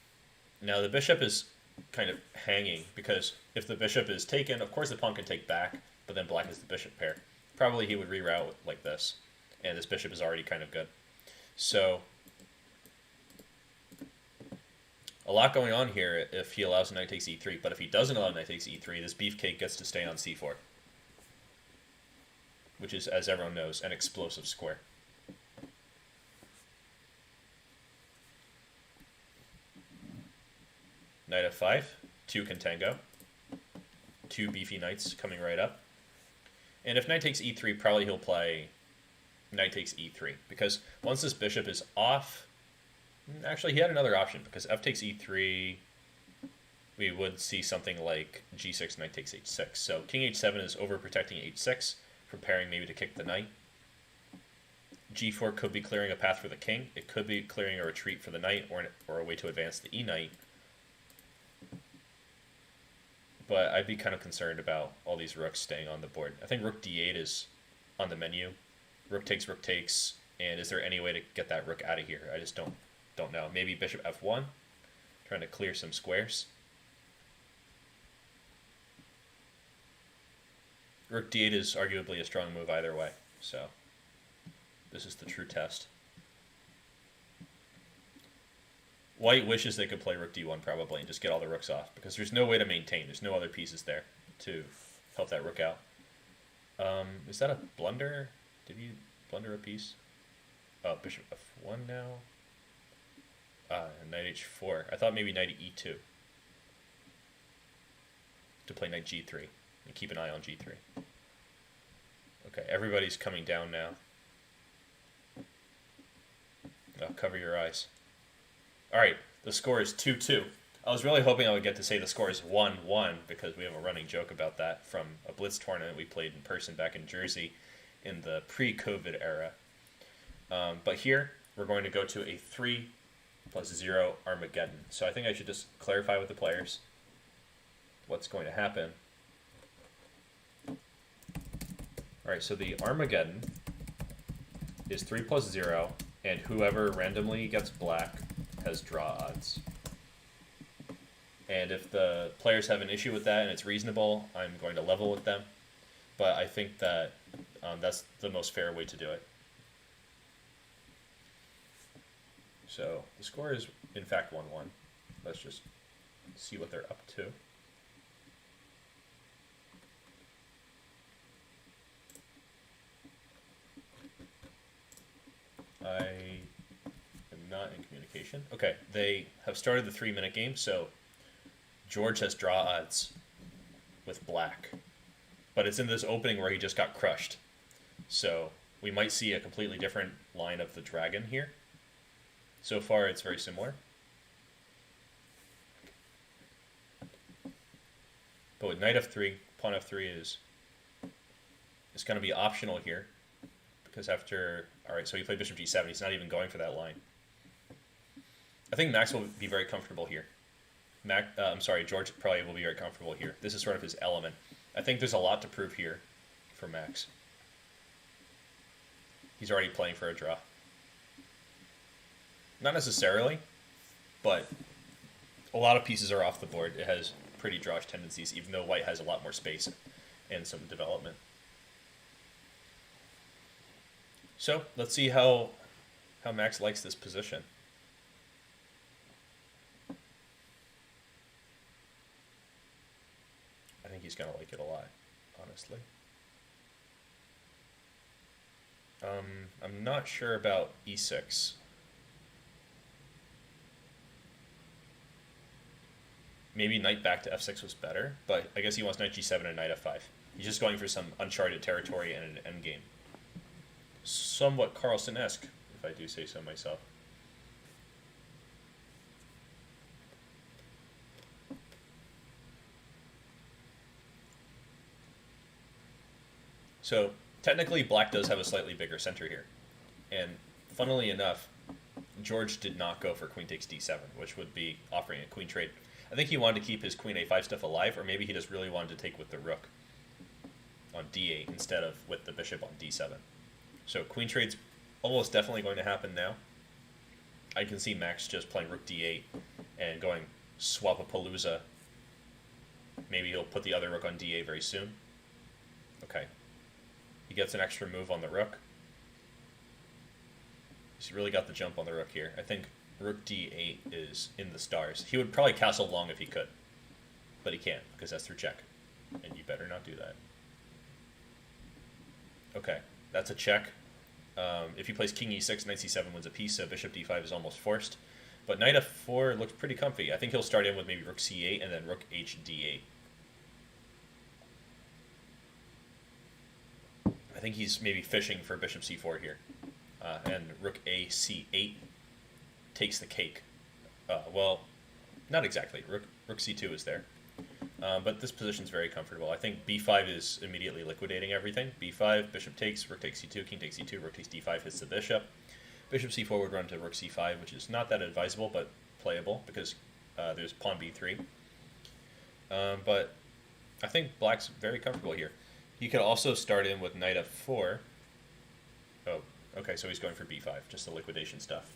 Now, the bishop is kind of hanging, because if the bishop is taken, of course the pawn can take back, but then black is the bishop pair. Probably he would reroute like this, and this bishop is already kind of good. So, a lot going on here if he allows knight takes e3, but if he doesn't allow knight takes e3, this beefcake gets to stay on c4, which is, as everyone knows, an explosive square. Knight f5, 2 can tango. 2 beefy knights coming right up. And if knight takes e3, probably he'll play knight takes e3, because once this bishop is off, actually he had another option, because f takes e3, we would see something like g6, knight takes h6. So king h7 is overprotecting h6, preparing maybe to kick the knight. g4 could be clearing a path for the king. It could be clearing a retreat for the knight, or a way to advance the e-knight. But I'd be kind of concerned about all these rooks staying on the board. I think rook d8 is on the menu. Rook takes, and is there any way to get that rook out of here? I just don't know. Maybe bishop f1, trying to clear some squares. Rook d8 is arguably a strong move either way, so this is the true test. White wishes they could play rook d1 probably and just get all the rooks off, because there's no way to maintain. There's no other pieces there to help that rook out. Is that a blunder? Did he blunder a piece? Oh, bishop f1 now. Knight h4. I thought maybe knight e2 to play knight g3 and keep an eye on g3. Okay, everybody's coming down now. Oh, cover your eyes. All right, the score is 2-2. I was really hoping I would get to say the score is 1-1, because we have a running joke about that from a Blitz tournament we played in person back in Jersey in the pre-COVID era. But here, we're going to go to a 3+0 Armageddon. So I think I should just clarify with the players what's going to happen. All right, so the Armageddon is 3+0, and whoever randomly gets black has draw odds. And if the players have an issue with that and it's reasonable, I'm going to level with them. But I think that that's the most fair way to do it. So the score is, in fact, 1-1. Let's just see what they're up to. I am not in communication. Okay, they have started the 3-minute game, so George has draw odds with black. But it's in this opening where he just got crushed. So we might see a completely different line of the dragon here. So far, it's very similar. But with knight f3, pawn f3 is going to be optional here. Because after... Alright, so he played bishop g7. He's not even going for that line. I think Max will be very comfortable here. George probably will be very comfortable here. This is sort of his element. I think there's a lot to prove here. for Max. He's already playing for a draw. Not necessarily, but a lot of pieces are off the board. It has pretty drawish tendencies, even though white has a lot more space and some development. So let's see how Max likes this position. I think he's going to like it a lot, honestly. I'm not sure about e6. Maybe knight back to f6 was better, but I guess he wants knight g7 and knight f5. He's just going for some uncharted territory and an endgame. Somewhat Carlsen-esque, if I do say so myself. So technically black does have a slightly bigger center here. And funnily enough, George did not go for queen takes d7, which would be offering a queen trade. I think he wanted to keep his queen a5 stuff alive, or maybe he just really wanted to take with the rook on d8 instead of with the bishop on d7. So queen trade's almost definitely going to happen now. I can see Max just playing rook d8 and going swap-a-palooza. Maybe he'll put the other rook on d8 very soon. Okay. He gets an extra move on the rook. He's really got the jump on the rook here. I think rook d8 is in the stars. He would probably castle long if he could, but he can't because that's through check, and you better not do that. Okay, that's a check. If he plays king e6, knight c7 wins a piece, so bishop d5 is almost forced. But knight f4 looks pretty comfy. I think he'll start in with maybe rook c8 and then rook h d8. I think he's maybe fishing for bishop c4 here. And rook a c8 takes the cake. Well, not exactly. Rook c2 is there. But this position's very comfortable. I think b5 is immediately liquidating everything. b5, bishop takes, rook takes c2, king takes c2, rook takes d5 hits the bishop. Bishop c4 would run to rook c5, which is not that advisable, but playable, because there's pawn b3. But I think black's very comfortable here. He could also start in with knight f4. Oh, okay, so he's going for b5, just the liquidation stuff.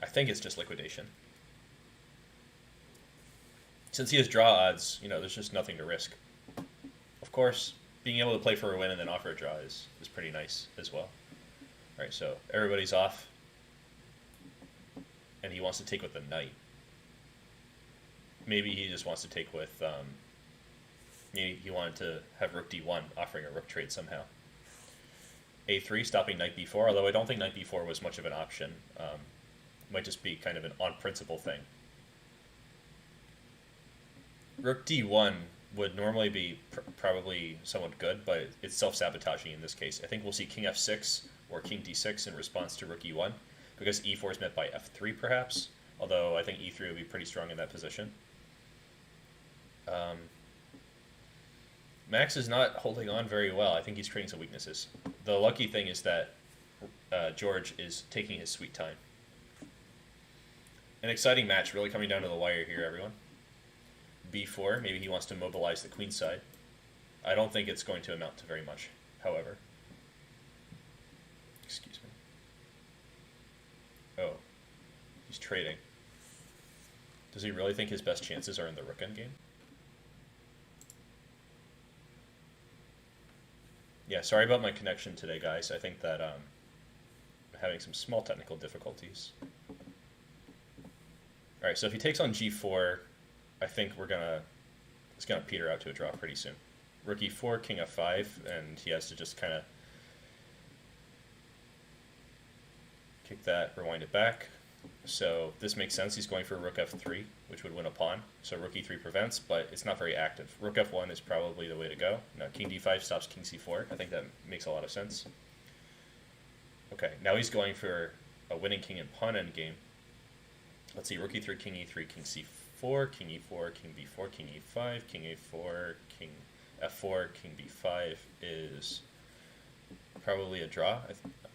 I think it's just liquidation. Since he has draw odds, there's just nothing to risk. Of course, being able to play for a win and then offer a draw is pretty nice as well. All right, so everybody's off. And he wants to take with the knight. Maybe he just wants to take with... maybe he wanted to have rook d1, offering a rook trade somehow. a3, stopping knight b4, although I don't think knight b4 was much of an option. It might just be kind of an on-principle thing. Rook d1 would normally be probably somewhat good, but it's self-sabotaging in this case. I think we'll see king f6 or king d6 in response to rook e1, because e4 is met by f3 perhaps, although I think e3 would be pretty strong in that position. Max is not holding on very well. I think he's creating some weaknesses. The lucky thing is that George is taking his sweet time. An exciting match, really coming down to the wire here, everyone. b4, maybe he wants to mobilize the queen side. I don't think it's going to amount to very much, however. Excuse me. Oh, he's trading. Does he really think his best chances are in the rook endgame? Yeah, sorry about my connection today, guys. I think that I'm having some small technical difficulties. All right, so if he takes on g4, I think it's gonna peter out to a draw pretty soon. Rook e4, king f5, and he has to just kind of kick that, rewind it back. So this makes sense. He's going for rook f3, which would win a pawn. So rook e3 prevents, but it's not very active. Rook f1 is probably the way to go. Now king d5 stops king c4. I think that makes a lot of sense. Okay, now he's going for a winning king and pawn endgame. Let's see, rook e3, king king c4, king e4, king b4, king e5, king a4, king f4, king b5 is probably a draw.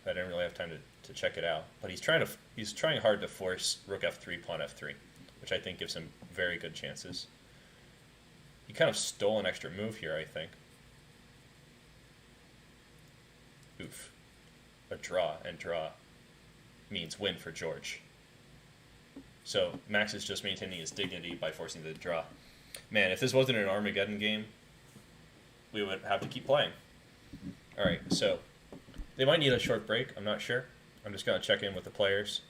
I didn't really have time to check it out, but he's trying hard to force rook f3, pawn f3, which I think gives him very good chances. He kind of stole an extra move here, I think. Oof. A draw, and draw means win for George. So Max is just maintaining his dignity by forcing the draw. Man, if this wasn't an Armageddon game, we would have to keep playing. Alright, so they might need a short break. I'm not sure. I'm just going to check in with the players.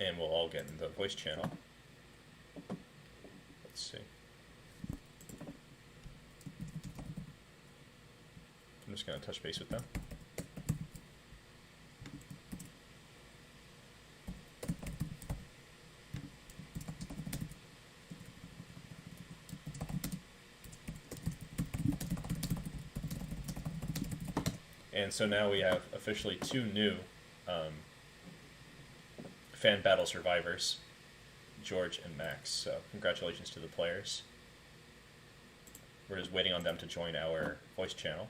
And we'll all get in the voice channel. Let's see. I'm just going to touch base with them. And so now we have officially 2 new fan battle survivors, George and Max. So congratulations to the players. We're just waiting on them to join our voice channel.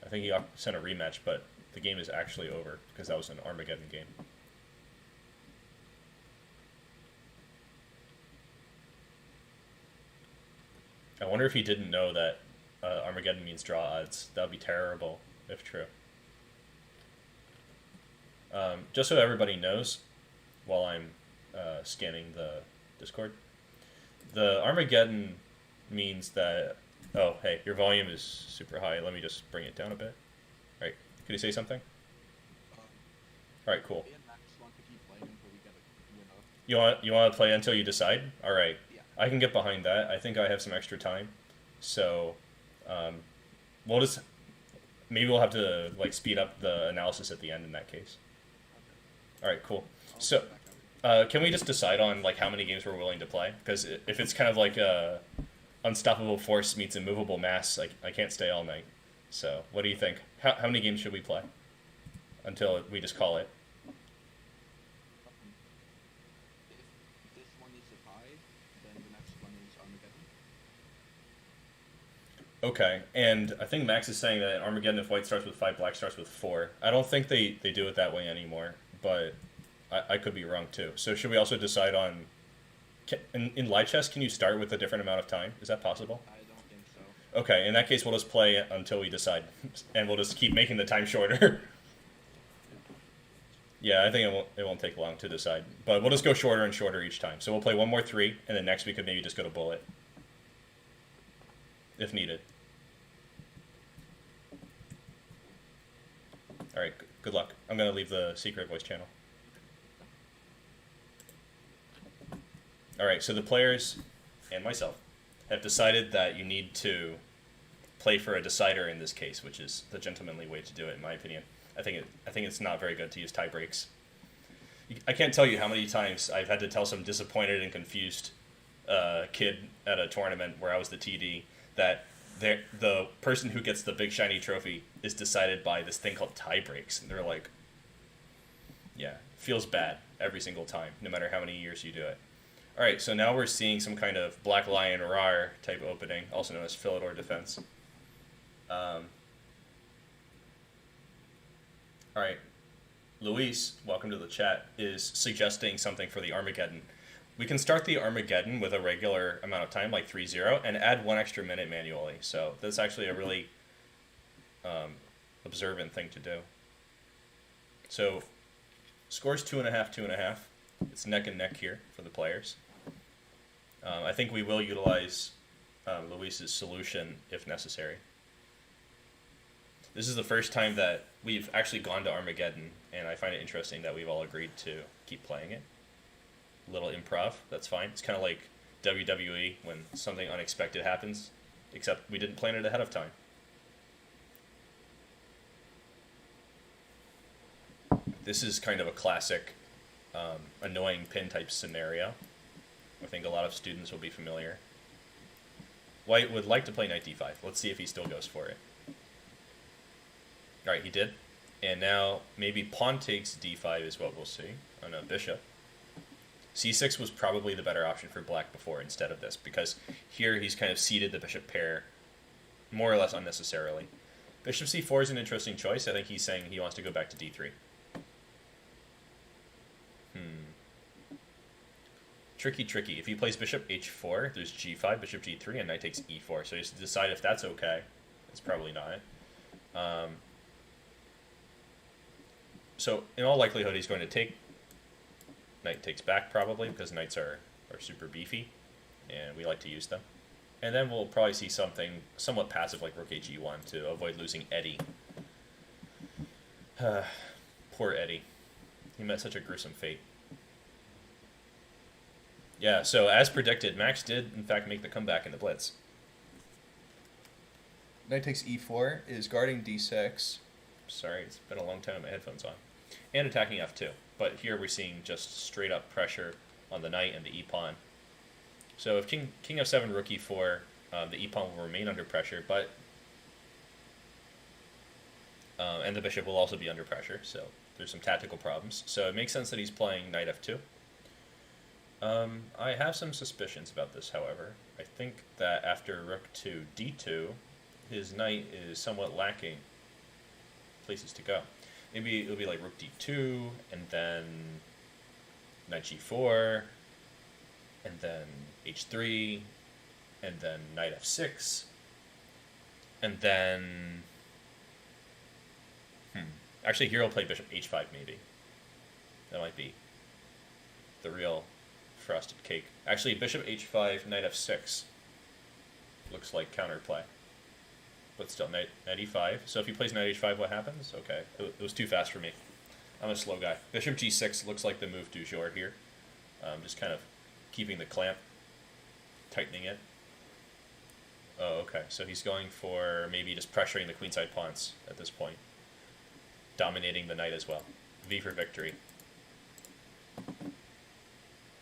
I think he sent a rematch, but the game is actually over because that was an Armageddon game. I wonder if he didn't know that Armageddon means draw odds. That would be terrible if true. Just so everybody knows, while I'm scanning the Discord, the Armageddon means that... Oh, hey, your volume is super high. Let me just bring it down a bit. All right, could you say something? All right, cool. You want to play until you decide? All right. Yeah. I can get behind that. I think I have some extra time, so we'll just maybe we'll have to like speed up the analysis at the end in that case. Okay. All right, cool. So can we just decide on like how many games we're willing to play? Because if it's kind of like a unstoppable force meets immovable mass, I can't stay all night. So what do you think? How many games should we play until we just call it? If this one is a tie, then the next one is Armageddon. Okay, and I think Max is saying that Armageddon, if white starts with 5, black starts with 4. I don't think they do it that way anymore, but I could be wrong too. So should we also decide on... In live chess, can you start with a different amount of time? Is that possible? I don't think so. Okay, in that case, we'll just play until we decide, and we'll just keep making the time shorter. Yeah, I think it won't take long to decide, but we'll just go shorter and shorter each time. So we'll play 1 more 3, and then next we could maybe just go to bullet, if needed. All right, good luck. I'm gonna leave the secret voice channel. All right, so the players and myself have decided that you need to play for a decider in this case, which is the gentlemanly way to do it, in my opinion. I think it's not very good to use tie breaks. I can't tell you how many times I've had to tell some disappointed and confused kid at a tournament where I was the TD that the person who gets the big shiny trophy is decided by this thing called tie breaks, and they're like, yeah, feels bad every single time, no matter how many years you do it. All right, so now we're seeing some kind of Black Lion Rar type opening, also known as Philidor defense. All right, Luis, welcome to the chat, is suggesting something for the Armageddon. We can start the Armageddon with a regular amount of time, like 3-0, and add 1 extra minute manually. So that's actually a really observant thing to do. So score's 2.5, 2.5. It's neck and neck here for the players. I think we will utilize Luis's solution if necessary. This is the first time that we've actually gone to Armageddon, and I find it interesting that we've all agreed to keep playing it. A little improv, that's fine. It's kind of like WWE when something unexpected happens, except we didn't plan it ahead of time. This is kind of a classic annoying pin type scenario. I think a lot of students will be familiar. White would like to play knight d5. Let's see if he still goes for it. Alright, he did. And now maybe pawn takes d5 is what we'll see on a bishop. c6 was probably the better option for black before instead of this, because here he's kind of ceded the bishop pair more or less unnecessarily. Bishop c4 is an interesting choice. I think he's saying he wants to go back to d3. Tricky. If he plays bishop h4, there's g5, bishop g3, and knight takes e4. So you have to decide if that's okay. It's probably not. So in all likelihood, he's going to take. Knight takes back probably, because knights are super beefy, and we like to use them. And then we'll probably see something somewhat passive like rook ag1 to avoid losing Eddie. Poor Eddie. He met such a gruesome fate. Yeah, so as predicted, Max did in fact make the comeback in the blitz. Knight takes e4 is guarding d6. Sorry, it's been a long time with my headphones on. And attacking f2. But here we're seeing just straight up pressure on the knight and the e-pawn. So if king f7, rook e4, the e-pawn will remain under pressure, but and the bishop will also be under pressure, so there's some tactical problems. So it makes sense that he's playing knight f2. I have some suspicions about this, however. I think that after rook to d2, his knight is somewhat lacking places to go. Maybe it'll be like rook d2, and then knight g4, and then h3, and then knight f6, and then... Actually, here he'll play bishop h5, maybe. That might be the real frosted cake. Actually, bishop h5, knight f6 looks like counterplay. But still, knight e5. So if he plays knight h5, what happens? Okay, it was too fast for me. I'm a slow guy. Bishop g6 looks like the move du jour here. Just kind of keeping the clamp, tightening it. Oh, okay. So he's going for maybe just pressuring the queenside pawns at this point. Dominating the knight as well. V for victory.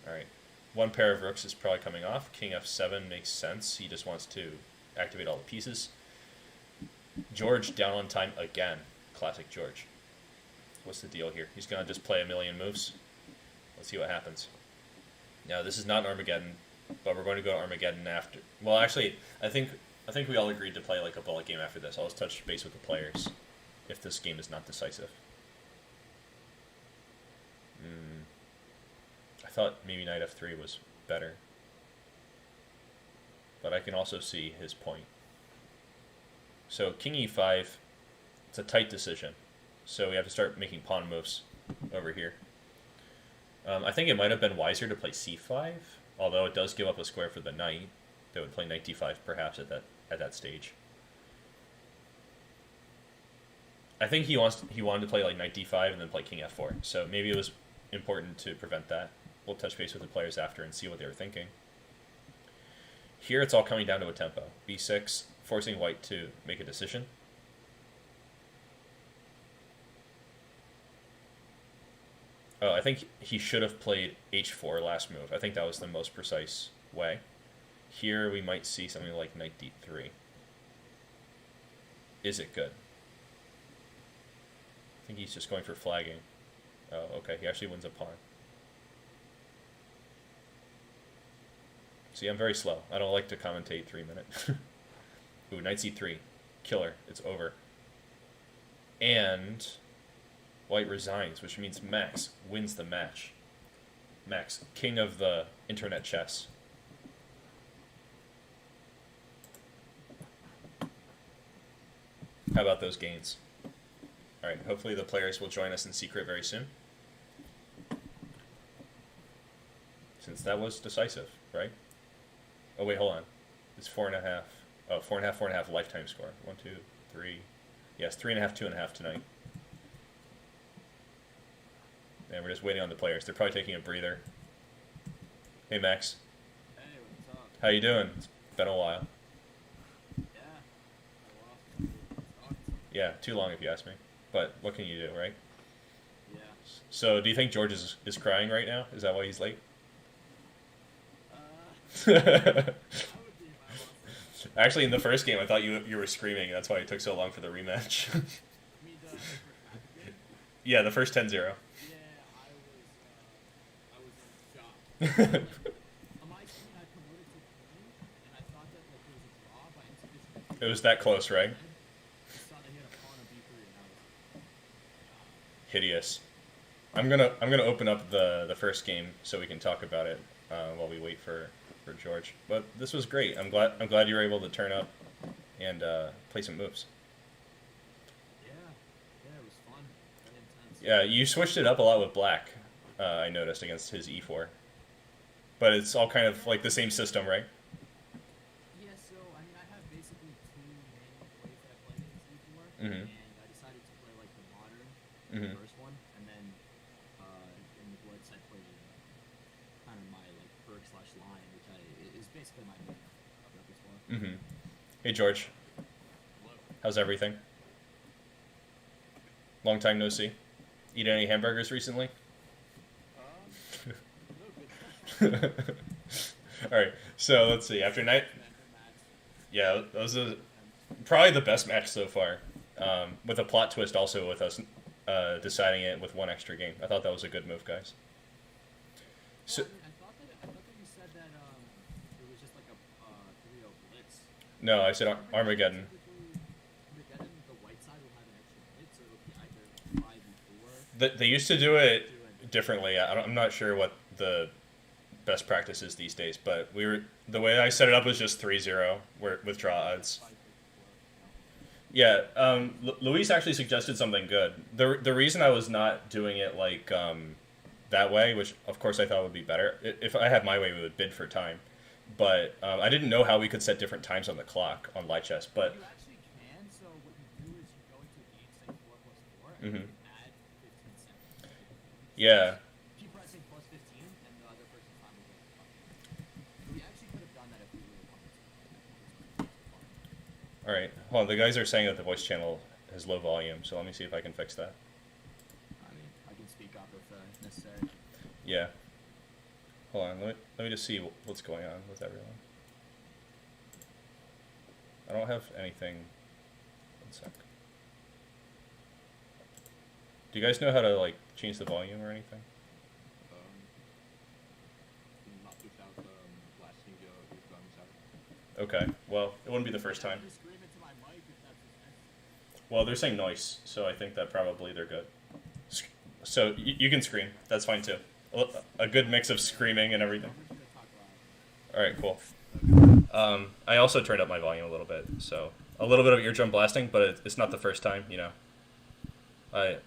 Alright. One pair of rooks is probably coming off. King f7 makes sense. He just wants to activate all the pieces. George down on time again. Classic George. What's the deal here? He's going to just play a million moves. Let's see what happens. Now, this is not an Armageddon, but we're going to go to Armageddon after. Well, actually, I think we all agreed to play like a bullet game after this. I'll just touch base with the players if this game is not decisive. I thought maybe knight f3 was better, but I can also see his point. So king e5, it's a tight decision. So we have to start making pawn moves over here. I think it might have been wiser to play c5, although it does give up a square for the knight. They would play knight d5 perhaps at that stage. I think he wanted to play like knight d5 and then play king f4. So maybe it was important to prevent that. We'll touch base with the players after and see what they were thinking. Here it's all coming down to a tempo. b6, forcing white to make a decision. Oh, I think he should have played h4 last move. I think that was the most precise way. Here we might see something like knight d3. Is it good? I think he's just going for flagging. Oh, okay, he actually wins a pawn. See, I'm very slow. I don't like to commentate 3 minutes. Ooh, knight c3. Killer. It's over. And white resigns, which means Max wins the match. Max, king of the internet chess. How about those Gainz? Alright, hopefully the players will join us in secret very soon. Since that was decisive, right? Oh wait, hold on. It's 4.5. Oh, 4.5 lifetime score. 1, 2, 3. Yes, 3.5, 2.5 tonight. And we're just waiting on the players. They're probably taking a breather. Hey, Max. Hey, what's up? How you doing? It's been a while. Yeah, too long if you ask me. But what can you do, right? Yeah. So, do you think George is crying right now? Is that why he's late? I would be if I wasn't. Actually, in the first game, I thought you were screaming. That's why it took so long for the rematch. I mean, the first Hamburger? Yeah, the first 10-0. Yeah, I was in shock. My team had promoted to Queen, and I thought that like it was a draw by insufficient. It was that close, right? I saw they hit a pawn on b3, and I was Hideous. I'm gonna open up the first game so we can talk about it. while we wait for George. But this was great. I'm glad you were able to turn up and play some moves. Yeah, yeah, it was fun. Very intense. Yeah, you switched it up a lot with Black. I noticed against his E4, but it's all kind of like the same system, right? Yeah, so I mean, I have basically two main ways that I play against E4, Mhm. and I decided to play like the modern, Mhm. the first one, and then in the Blitz I played kind of my like perk slash line, which is basically my main repertoire. Mhm. Hey George, how's everything? Long time no see. Eat any hamburgers recently? All right. So let's see. After night, yeah, that was probably the best match so far. With a plot twist, also with us deciding it with one extra game. I thought that was a good move, guys. So I mean, I thought that you said that it was just like a 3-0 Blitz. no, I said Armageddon. Armageddon, the white side will have an extra Blitz, so it'll be either 5 They used to do it differently. I'm not sure what the best practice is these days, but the way I set it up was just 3-0 with draw odds. Yeah, Luis actually suggested something good. The reason I was not doing it like that way, which of course I thought would be better, if I had my way, we would bid for time. But I didn't know how we could set different times on the clock on light chess. But You actually can, so what you do is you go into a game, say 4+4, and Mhm. you add 15 seconds. yeah, Keep pressing plus 15, and the other person's time will go up. We actually could have done that if we really wanted to. all right. Hold on, the guys are saying that the voice channel has low volume, so let me see if I can fix that. I mean, I can speak up if necessary. Yeah. Hold on, let me just see what's going on with everyone. I don't have anything. One sec. Do you guys know how to like change the volume or anything? Not without blasting your drums out. Okay. Well, it wouldn't be the first time. Just scream into my mic if that's what's necessary. Well, they're saying noise, so I think that probably they're good. So you can scream. That's fine too. A good mix of screaming and everything. I'm just gonna talk loud. All right, cool. I also turned up my volume a little bit, so a little bit of eardrum blasting, but it's not the first time. You know, I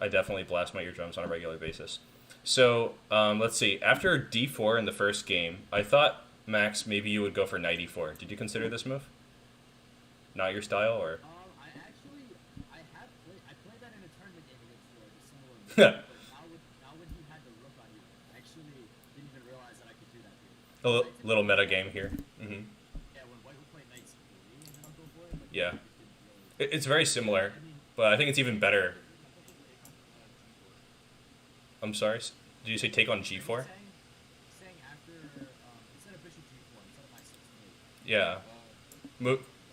definitely blast my eardrums on a regular basis. So let's see. After D4 in the first game, I thought Max maybe you would go for knight E4. Did you consider this move? Not your style, or? I played that in a tournament game against a similar move, but now when he had the rook on you, I actually didn't even realize that I could do that here. Little meta game here. Yeah, when white would play knight c3 and then I'll go for it. Like, Yeah. I just didn't really. It's very similar, but I think it's even better. I'm sorry. Did you say take on G4? Saying after instead of bishop g4, instead of my 6 Yeah.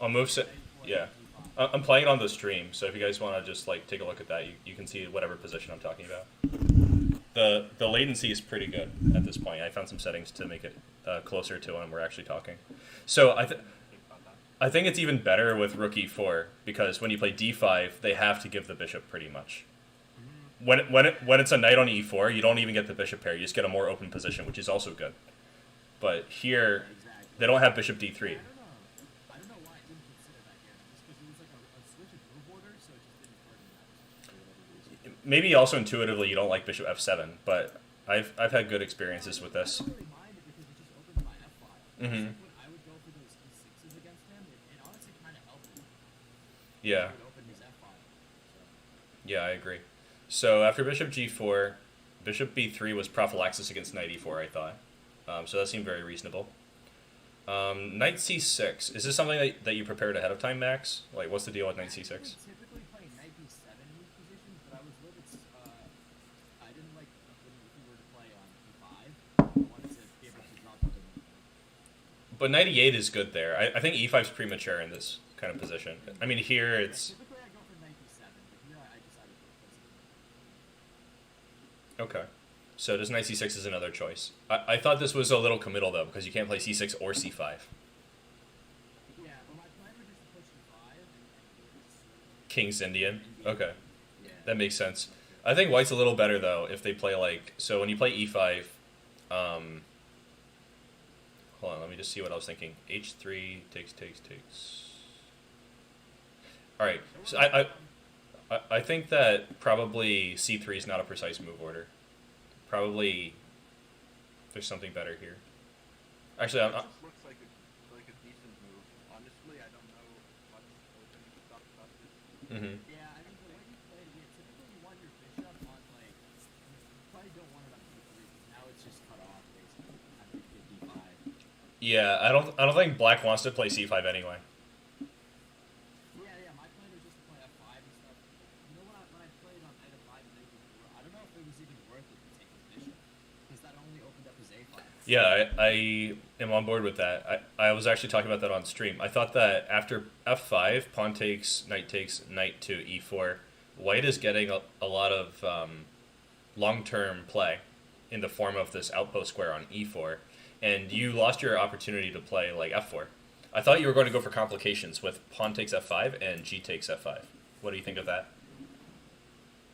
I'll move. Yeah. I'm playing it on the stream, so if you guys want to just like take a look at that, you can see whatever position I'm talking about. The latency is pretty good at this point. I found some settings to make it closer to when we're actually talking. So I think it's even better with rook e4 because when you play d5, they have to give the bishop pretty much. When it's a knight on e4, you don't even get the bishop pair. You just get a more open position, which is also good. But here, they don't have bishop d3. I don't know why I didn't consider that here. Just because it was like a switch of move order, so it just didn't occur to me for whatever reason. Maybe also intuitively you don't like bishop f7, but I've had good experiences with this. I don't really mind it because it just opened my f file. Mhm. When I would go for those e6s against him, it honestly kind of helped me. Yeah. It would open his f file. So. Yeah, I agree. So after bishop g4, bishop b3 was prophylaxis against knight e4, I thought. So that seemed very reasonable. Knight c6. Is this something that you prepared ahead of time, Max? Like, what's the deal with knight c6? Typically play knight b7 in these positions, but I was a little bit. I didn't like when if we were to play on e5. I wanted to be able to drop other than. But knight e8 is good there. I think e5 is premature in this kind of position. I mean, here it's... Typically I go for knight b7, but here I decided to replace it. Okay. So does knight c6 is another choice. I thought this was a little committal, though, because you can't play c6 or c5. Yeah, but my plan was just to push e5 and King's Indian. Okay. yeah. That makes sense. I think white's a little better, though, if they play, like... So when you play e5, hold on, let me just see what I was thinking. H3 takes. All right, so I think that probably C3 is not a precise move order. Probably there's something better here. Actually, It just looks like a decent move. Honestly, I don't know much open stuff about this. mm-hmm. Yeah, I mean, the way you played it, typically you want your bishop on, like, you probably don't want it on d3, because now it's just cut off, basically, after you get d5. Yeah, I don't think Black wants to play C5 anyway. Yeah, my plan was just to play f5 and stuff. You know, when I played on knight f5 and knight d4, I don't know if it was even worth it to take his bishop, because that only opened up his a file. Yeah, I am on board with that. I was actually talking about that on stream. I thought that after f5, pawn takes, knight to e4, white is getting a lot of long-term play in the form of this outpost square on e4, and you lost your opportunity to play like f4. I thought you were going to go for complications with pawn takes f5 and g takes f5. What do you think of that?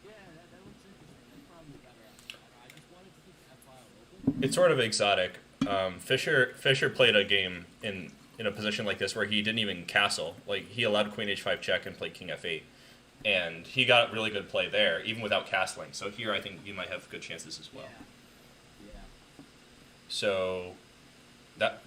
Yeah, that looks interesting. That's probably better. I just wanted to keep the f file open. It's sort of exotic. Fischer played a game in a position like this where he didn't even castle. Like, he allowed queen h5 check and played king f8. And he got really good play there, even without castling. So here I think you might have good chances as well. Yeah. So that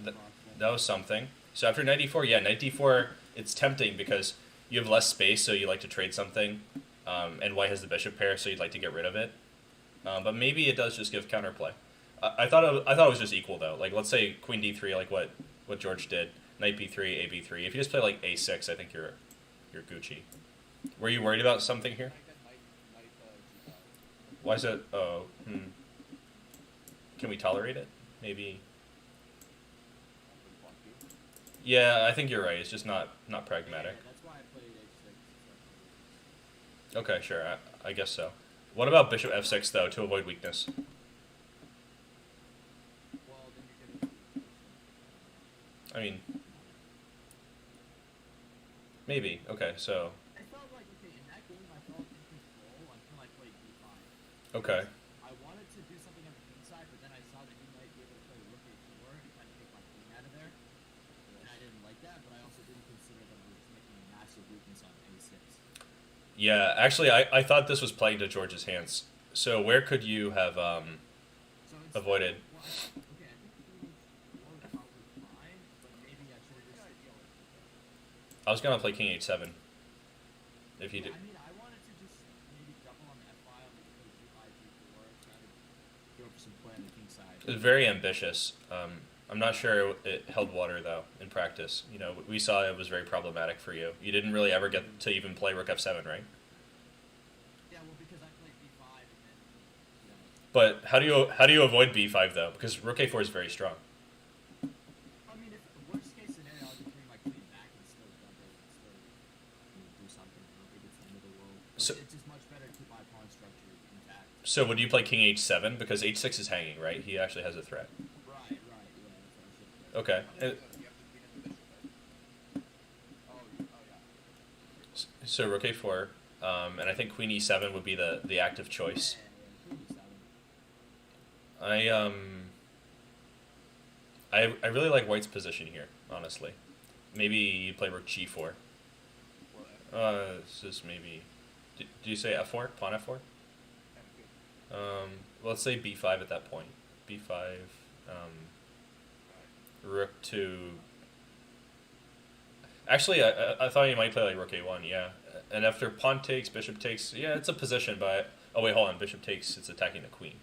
was something. So after knight d4, yeah, knight d4, it's tempting because you have less space, so you like to trade something. And white has the bishop pair, so you'd like to get rid of it. But maybe it does just give counterplay. I thought it was just equal though. Like, let's say queen d3, like what George did, knight b3, a b3. If you just play like a6, I think you're Gucci. Were you worried about something here? Why is it? Oh, Can we tolerate it? Maybe. Yeah, I think you're right. It's just not pragmatic. Yeah, that's why I played h6. Okay, sure. I guess so. What about bishop f6 though to avoid weakness? Well, then you're gonna. I mean, maybe. Okay, so I felt like, okay, in that game, I felt in control until I played d5. okay. I wanted to do something on the king side, but then I saw that he might be able to play rook a4 and kind of take my queen out of there. And I didn't like that, but I also didn't consider that I was making a massive weakness on a6. Yeah, actually, I thought this was playing to George's hands. So where could you have So it's, avoided? Well, okay, I think queen h4 would probably be fine, but maybe I should have just. I was gonna play king h7. If you do. I mean, I wanted to just maybe double on the f file, maybe play g5, g4, try to go for some play on the king side. It was very ambitious. I'm not sure it held water though in practice. You know, we saw it was very problematic for you. You didn't really ever get to even play rook f7, right? Yeah, well, because I played b5 and then, you know. But how do you avoid b5 though? Because rook a4 is very strong. I mean, if the worst case scenario, I'll just bring my queen back and still double and still, do something. I don't think it's the end of the world. But So- it's just much better to keep my pawn structure intact. So would you play king h7 because h6 is hanging, right? He actually has a threat. Right, yeah, that's what I should play. Okay. You have to queen in the bishop, right? Oh yeah. So rook a4, and I think queen e7 would be the active choice. Yeah, queen e7. I really like white's position here, honestly. Maybe you play rook g4. This is maybe. Do you say f4? Pawn f4? Let's say b5 at that point. b5. Rook to. Actually, I thought you might play like rook a1, yeah. And after pawn takes, bishop takes, yeah, it's a position, but oh wait, hold on, bishop takes, it's attacking the queen.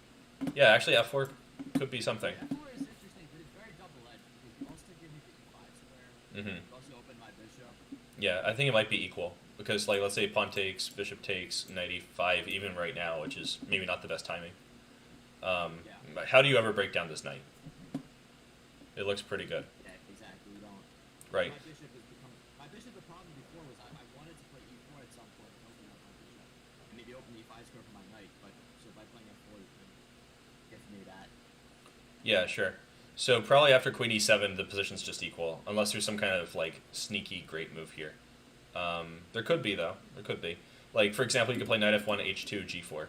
Yeah, actually f4 could be something. f4 is interesting, but it's very double-edged because you also give me the e5 square. Mhm. You also open my bishop. Yeah, I think it might be equal because, like, let's say pawn takes, bishop takes, knight e5, even right now, which is maybe not the best timing. But how do you ever break down this knight? It looks pretty good, Yeah, exactly. You don't. right? My bishop. The problem before was I wanted to play e4 at some point and open up my bishop, and maybe open the e5 square for my knight. But so by playing f4, you can give me that. Yeah, sure. So probably after queen e7, the position's just equal, unless there's some kind of like sneaky great move here. There could be though. There could be. Like for example, you could play knight f1, h2, g4.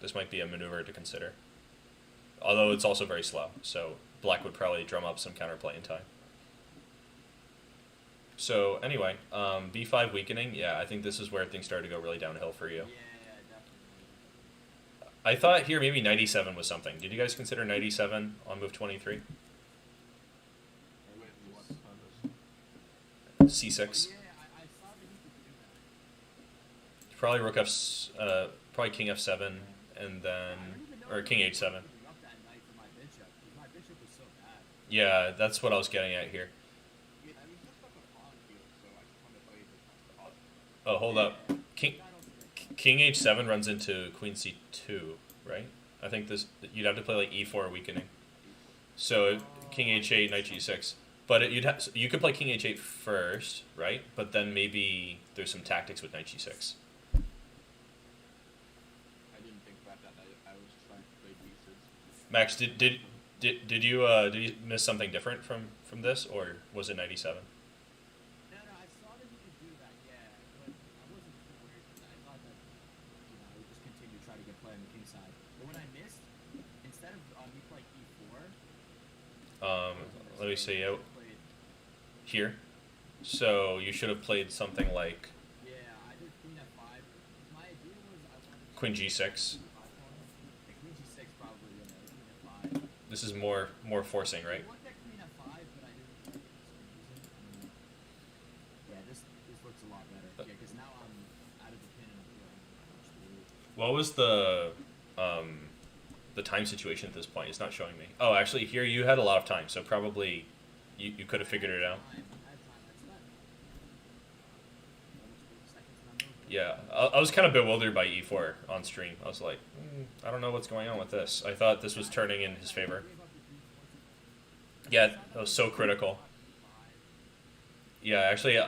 This might be a maneuver to consider. Although it's also very slow, so black would probably drum up some counterplay in time. So anyway, b5 weakening. Yeah, I think this is where things started to go really downhill for you. Yeah, definitely. I thought here maybe knight e7 was something. Did you guys consider knight e7 on move 23? Wait, what's on this? c6. Yeah, I saw that he could do that. Probably rook f, probably king f7, and then or king h7. Up that knight for my bishop, because my bishop was so bad. Yeah, that's what I was getting at here. I mean, just stuck a pawn here, so I just want to play this pawn. Oh, hold up. King h7 runs into queen c2, right? I think this you'd have to play like e4 weakening. So king h8, knight g6. But you could play king h8 first, right? But then maybe there's some tactics with knight g6. I didn't think about that. I was just trying to play pieces. Max, did you miss something different from this, or was it knight e7? No, I saw that he could do that, yeah, but I wasn't too worried because I thought that, I would just continue to try to get play on the king side. But what I missed, instead of me playing e4, Let me see. played, Here. So you should have played something like yeah, I did queen f5. My idea was I wanted to queen g6. yeah, queen g6 probably, queen f5. This is more forcing, right? I looked at queen f5, but I didn't like it for some reason. Yeah, this looks a lot better. Yeah, because now I'm out of the pin and I'm feeling much through. What was the time situation at this point? It's not showing me. Oh, actually, here you had a lot of time, so probably you could have figured it out. I had time. I spent almost 40 seconds and I'm moving. Yeah, I was kind of bewildered by e4 on stream. I was like, I don't know what's going on with this. I thought this was turning in his favor. Yeah, that was so critical. Yeah, actually,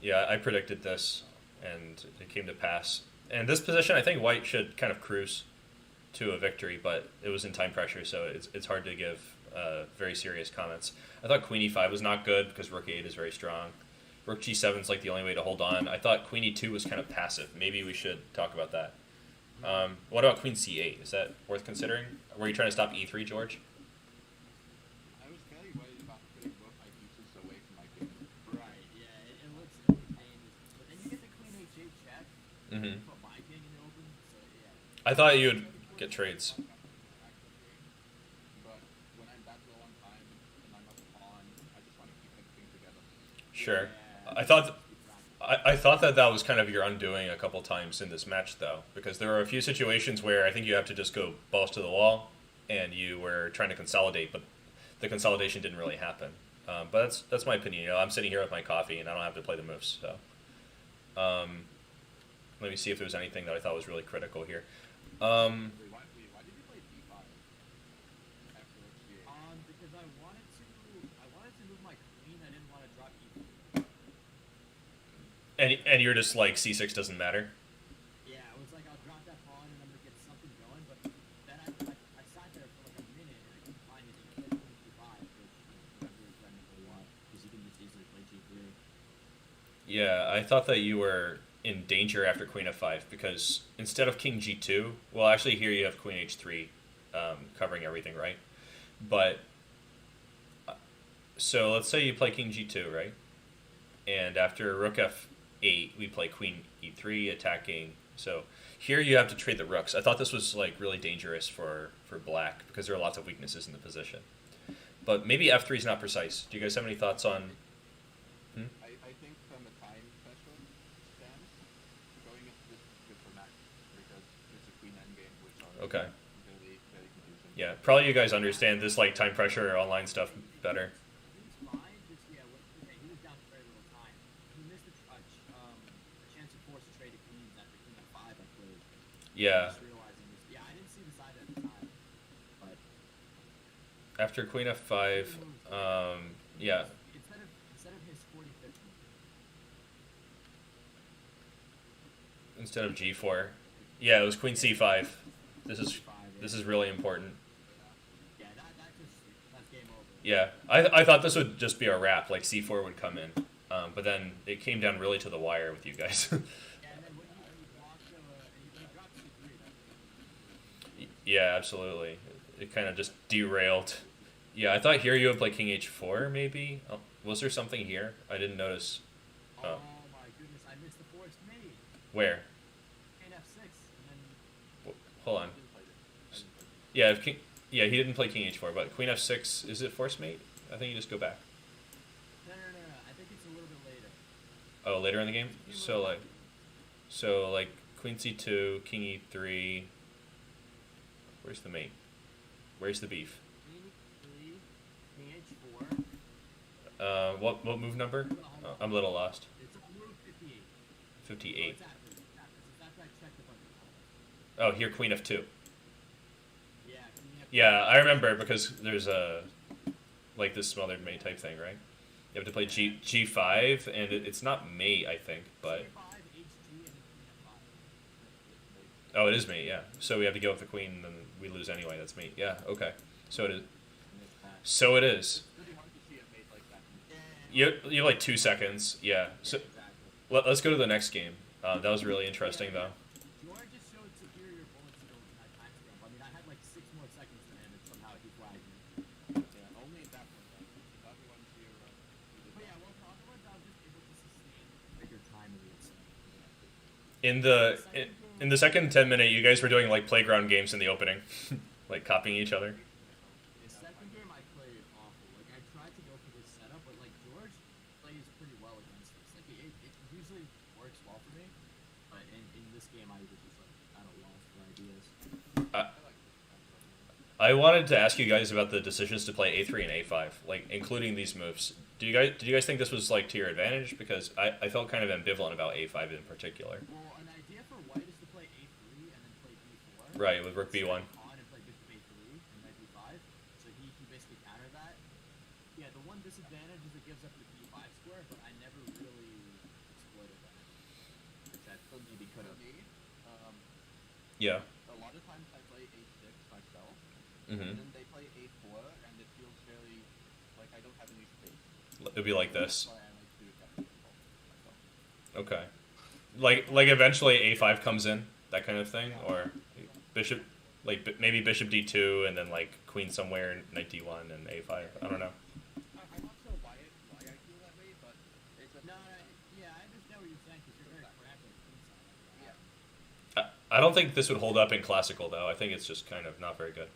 yeah, I predicted this, and it came to pass. And this position, I think white should kind of cruise to a victory, but it was in time pressure, so it's hard to give very serious comments. I thought queen e5 was not good because rook 8 is very strong. Rook g7 is like the only way to hold on. I thought queen e2 was kind of passive. Maybe we should talk about that. What about queen c8? Is that worth considering? Were you trying to stop e3, George? I was very worried about putting both my pieces away from my king. Right, yeah, it looks dangerous. But then you get the queen h8 check, Mm-hmm. put my king in the open, so yeah. I thought you would get trades. But when I'm that low on time and I'm up a pawn, I just want to keep everything together. Sure. Yeah, I thought that was kind of your undoing a couple times in this match, though, because there were a few situations where I think you have to just go balls to the wall, and you were trying to consolidate, but the consolidation didn't really happen. But that's my opinion. You know, I'm sitting here with my coffee, and I don't have to play the moves. So, let me see if there's anything that I thought was really critical here. Why did you play d5 after h8? Because I wanted to move my queen. I didn't want to drop e4. And you're just like c6 doesn't matter. Yeah, I was like, I'll drop that pawn and I'm gonna get something going. But then I sat there for like a minute and I couldn't find anything. I played queen d5, which never regretted for a while because you can just easily play g3. Yeah, I thought that you were in danger after queen f5 because instead of king g2, well, actually here you have queen h3 covering everything, right? But so let's say you play king g2, right? And after rook f8, we play queen e3 attacking. So here you have to trade the rooks. I thought this was like really dangerous for black because there are lots of weaknesses in the position. But maybe f3 is not precise. Do you guys have any thoughts on? I think from a time pressure stance, going into this is good for Max because it's a queen endgame, which are Okay. very, very confusing. Yeah, probably you guys understand this like time pressure online stuff better. He was fine, just he was down to very little time. He missed a chance to force a trade of queens after queen f5. I played. Yeah, Just realizing this. Yeah, I didn't see the side at the time, but after queen f5, yeah, instead of his 45th move. instead of g4. Yeah, it was queen c5. This is really important. Yeah, that's game over. Yeah, I thought this would just be a wrap, like c4 would come in. But then it came down really to the wire with you guys. Yeah, and then when he blocked, he dropped c3. Yeah, absolutely. It kind of just derailed. Yeah, I thought here you would play king h4 maybe. Oh, was there something here? I didn't notice. Oh Oh, my goodness, I missed the forced mate. where? Queen f6, and then Hold I on. didn't play this. I didn't play this. Yeah, if king. Yeah, he didn't play king h4, but queen f6 is it force mate? I think you just go back. no. I think it's a little bit later. Oh, later in the game. It's a little So like queen c2, king e3. Where's the mate? Where's the beef? Queen e3, king h4. What move number? Oh, I'm a little lost. It's move 58. 58. It's after I checked the button. Oh, here queen f2. Yeah, queen f2. Yeah, I remember because there's a like this smothered mate type thing, right? You have to play g5, and it's not mate, I think, but C5, HG, and then queen f5. oh, it is mate, yeah. So we have to go with the queen, and we lose anyway. That's mate. Yeah, okay. So it is. So it is. Really hard to see a mate like that. You have like 2 seconds. Yeah. So Exactly. let's go to the next game. That was really interesting, though. George just showed superior bullet skills in that time scramble. I mean, I had like 6 more seconds than him, and somehow he flagged me. Yeah, only in that one. The other ones you did But yeah, not. well, for other ones, I was just able to sustain bigger time leads. In the second 10 minute, you guys were doing like playground games in the opening, like copying each other. The second game, I played awful. Like, I tried to go for this setup, but like George plays pretty well against this. Like, it usually works well for me. But in this game, I was just like at a loss for ideas. I wanted to ask you guys about the decisions to play a3 and a5, like including these moves. Did you guys think this was like to your advantage? Because I felt kind of ambivalent about a5 in particular. Well, an idea for white is to play a3 and then play b4. Right, with rook b1. On and play bishop a3 and knight b5. So he can basically counter that. Yeah, the one disadvantage is it gives up the b5 square, but I never really exploited that. Which I maybe could For have. me, Yeah. a lot of times I play a6 myself, Mm-hmm. and then they play a4, and it feels very like I don't have any space. It'd be like this. That's why I like to definitely myself. Okay. Like eventually a5 comes in, that kind of thing, or bishop, like maybe bishop d2 and then like queen somewhere, knight d1 and a5. I don't know. I'm not sure why I feel that way, but it's a Yeah, I understand what you're saying because you're very cramped on the queen side. yeah. I don't think this would hold up in classical though. I think it's just kind of not very good.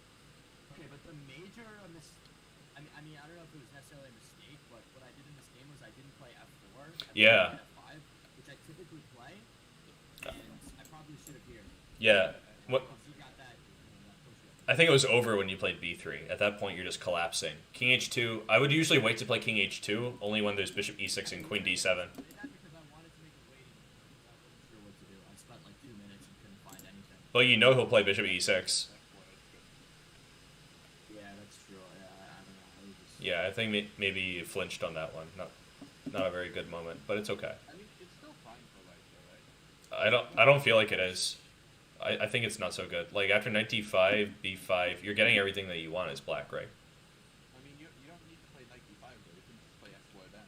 Okay, but the major I mean, I don't know if it was necessarily a mistake, but what I did in this game was I didn't play f4. Yeah. F5, which I typically play, and I probably should have here. Yeah. What? Because you got that, that push up. I think it was over when you played b3. At that point, you're just collapsing. King h2. I would usually wait to play king h2 only when there's bishop e6 and queen d7. I did that because I wanted to make a waiting because I wasn't sure what to do. I spent like 2 minutes and couldn't find anything. Well, you know he'll play bishop e6. Yeah, that's true. Yeah, I don't know. I was just... Yeah, I think maybe you flinched on that one. Not a very good moment, but it's okay. I mean, it's still fine for like, right? I don't feel like it is. I think it's not so good. Like after knight d5, b5, you're getting everything that you want as black, right? I mean, you don't need to play knight d5 though. You can just play f4 then.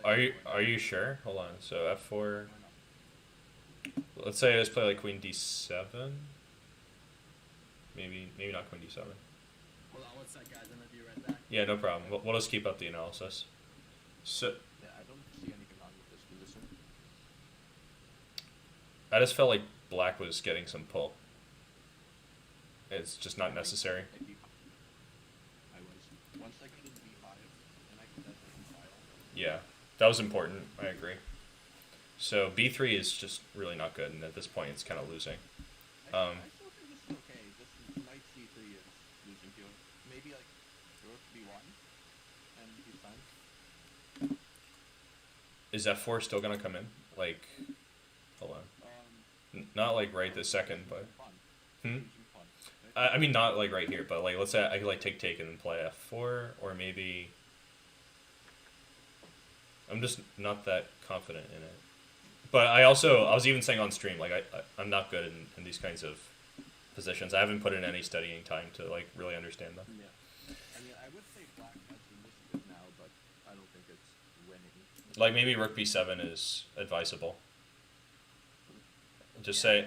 Or you can play Are you sure? Hold on. So f4. Why not? Let's say I just play like queen d7. Maybe not queen d7. Hold on, what's that, guys? I'm gonna be right back. Yeah, no problem. We'll just keep up the analysis. So Yeah, I don't see anything wrong with this position. I just felt like black was getting some pull. It's just not necessary. I was. Once I get into b5, then I can definitely file. Yeah, that was important. I agree. So b3 is just really not good, and at this point, it's kind of losing. I still think this is okay. This knight c3 is losing here. Maybe like rook b1, and he's fine. Is f4 still gonna come in? Like, hold on. Not like right this second, but Fun. hmm? Losing fun. Right? I mean not like right here, but like let's say I could like take and then play f4, or maybe I'm just not that confident in it. But I was even saying on stream, like I'm not good in these kinds of positions. I haven't put in any studying time to like really understand them. Yeah. I mean, I would say black has the initiative now, but I don't think it's winning. Like maybe rook b7 is advisable. Just Yeah, say